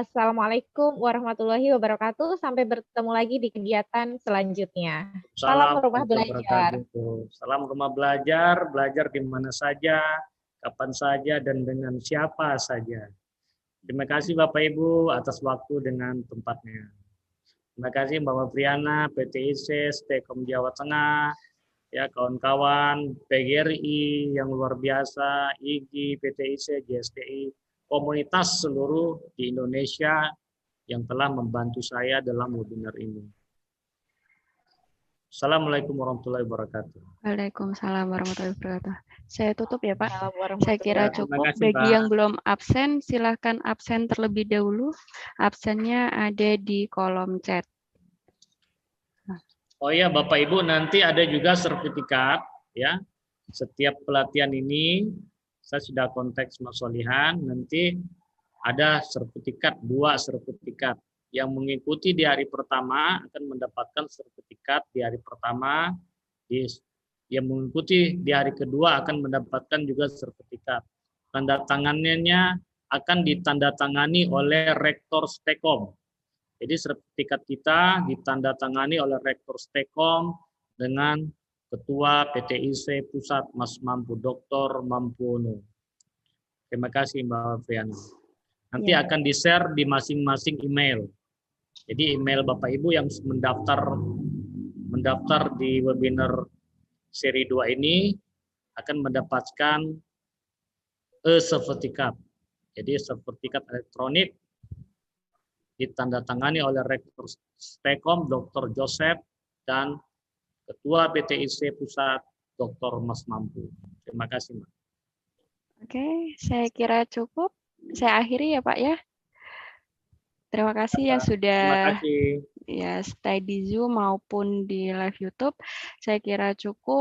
Assalamualaikum warahmatullahi wabarakatuh. Sampai bertemu lagi di kegiatan selanjutnya. Salam rumah belajar.
Salam rumah belajar, belajar di mana saja, kapan saja, dan dengan siapa saja. Terima kasih Bapak Ibu atas waktu dengan tempatnya. Terima kasih Mbak Priana, PTIC, Stekom Jawa Tengah, ya kawan-kawan PGRI yang luar biasa, IGI, PTIC, GSTI, komunitas seluruh di Indonesia yang telah membantu saya dalam webinar ini. Assalamualaikum warahmatullahi wabarakatuh.
Waalaikumsalam warahmatullahi wabarakatuh. Saya tutup ya Pak. Saya
Saya
kira cukup.
kasih,
Bagi
Pak.
yang belum absen, silahkan absen terlebih dahulu. Absennya ada di kolom chat.
Oh ya Bapak Ibu, nanti ada juga sertifikat ya. Setiap pelatihan ini saya sudah kontak Mas Solihan, nanti ada sertifikat, 2 sertifikat. Yang mengikuti di hari pertama akan mendapatkan sertifikat di hari pertama, yang mengikuti di hari kedua akan mendapatkan juga sertifikat. Tanda tangannya akan ditandatangani oleh Rektor Stekom. Jadi sertifikat kita ditandatangani oleh Rektor Stekom dengan Ketua PTIC Pusat Mas Mampu Dr. Mampuno. Terima kasih Mbak Fiana. Nanti akan di-share di masing-masing email. Jadi email Bapak Ibu yang mendaftar di webinar seri 2 ini akan mendapatkan e-sertifikat. Jadi sertifikat elektronik ditandatangani oleh Rektor Stekom Dr. Joseph dan Ketua PTIC Pusat Dr. Mas Mampu. Terima kasih, Mbak.
Oke, saya kira cukup. Saya akhiri ya Pak ya. Terima kasih yang sudah
Terima kasih.
ya stay di Zoom maupun di live YouTube. Saya kira cukup.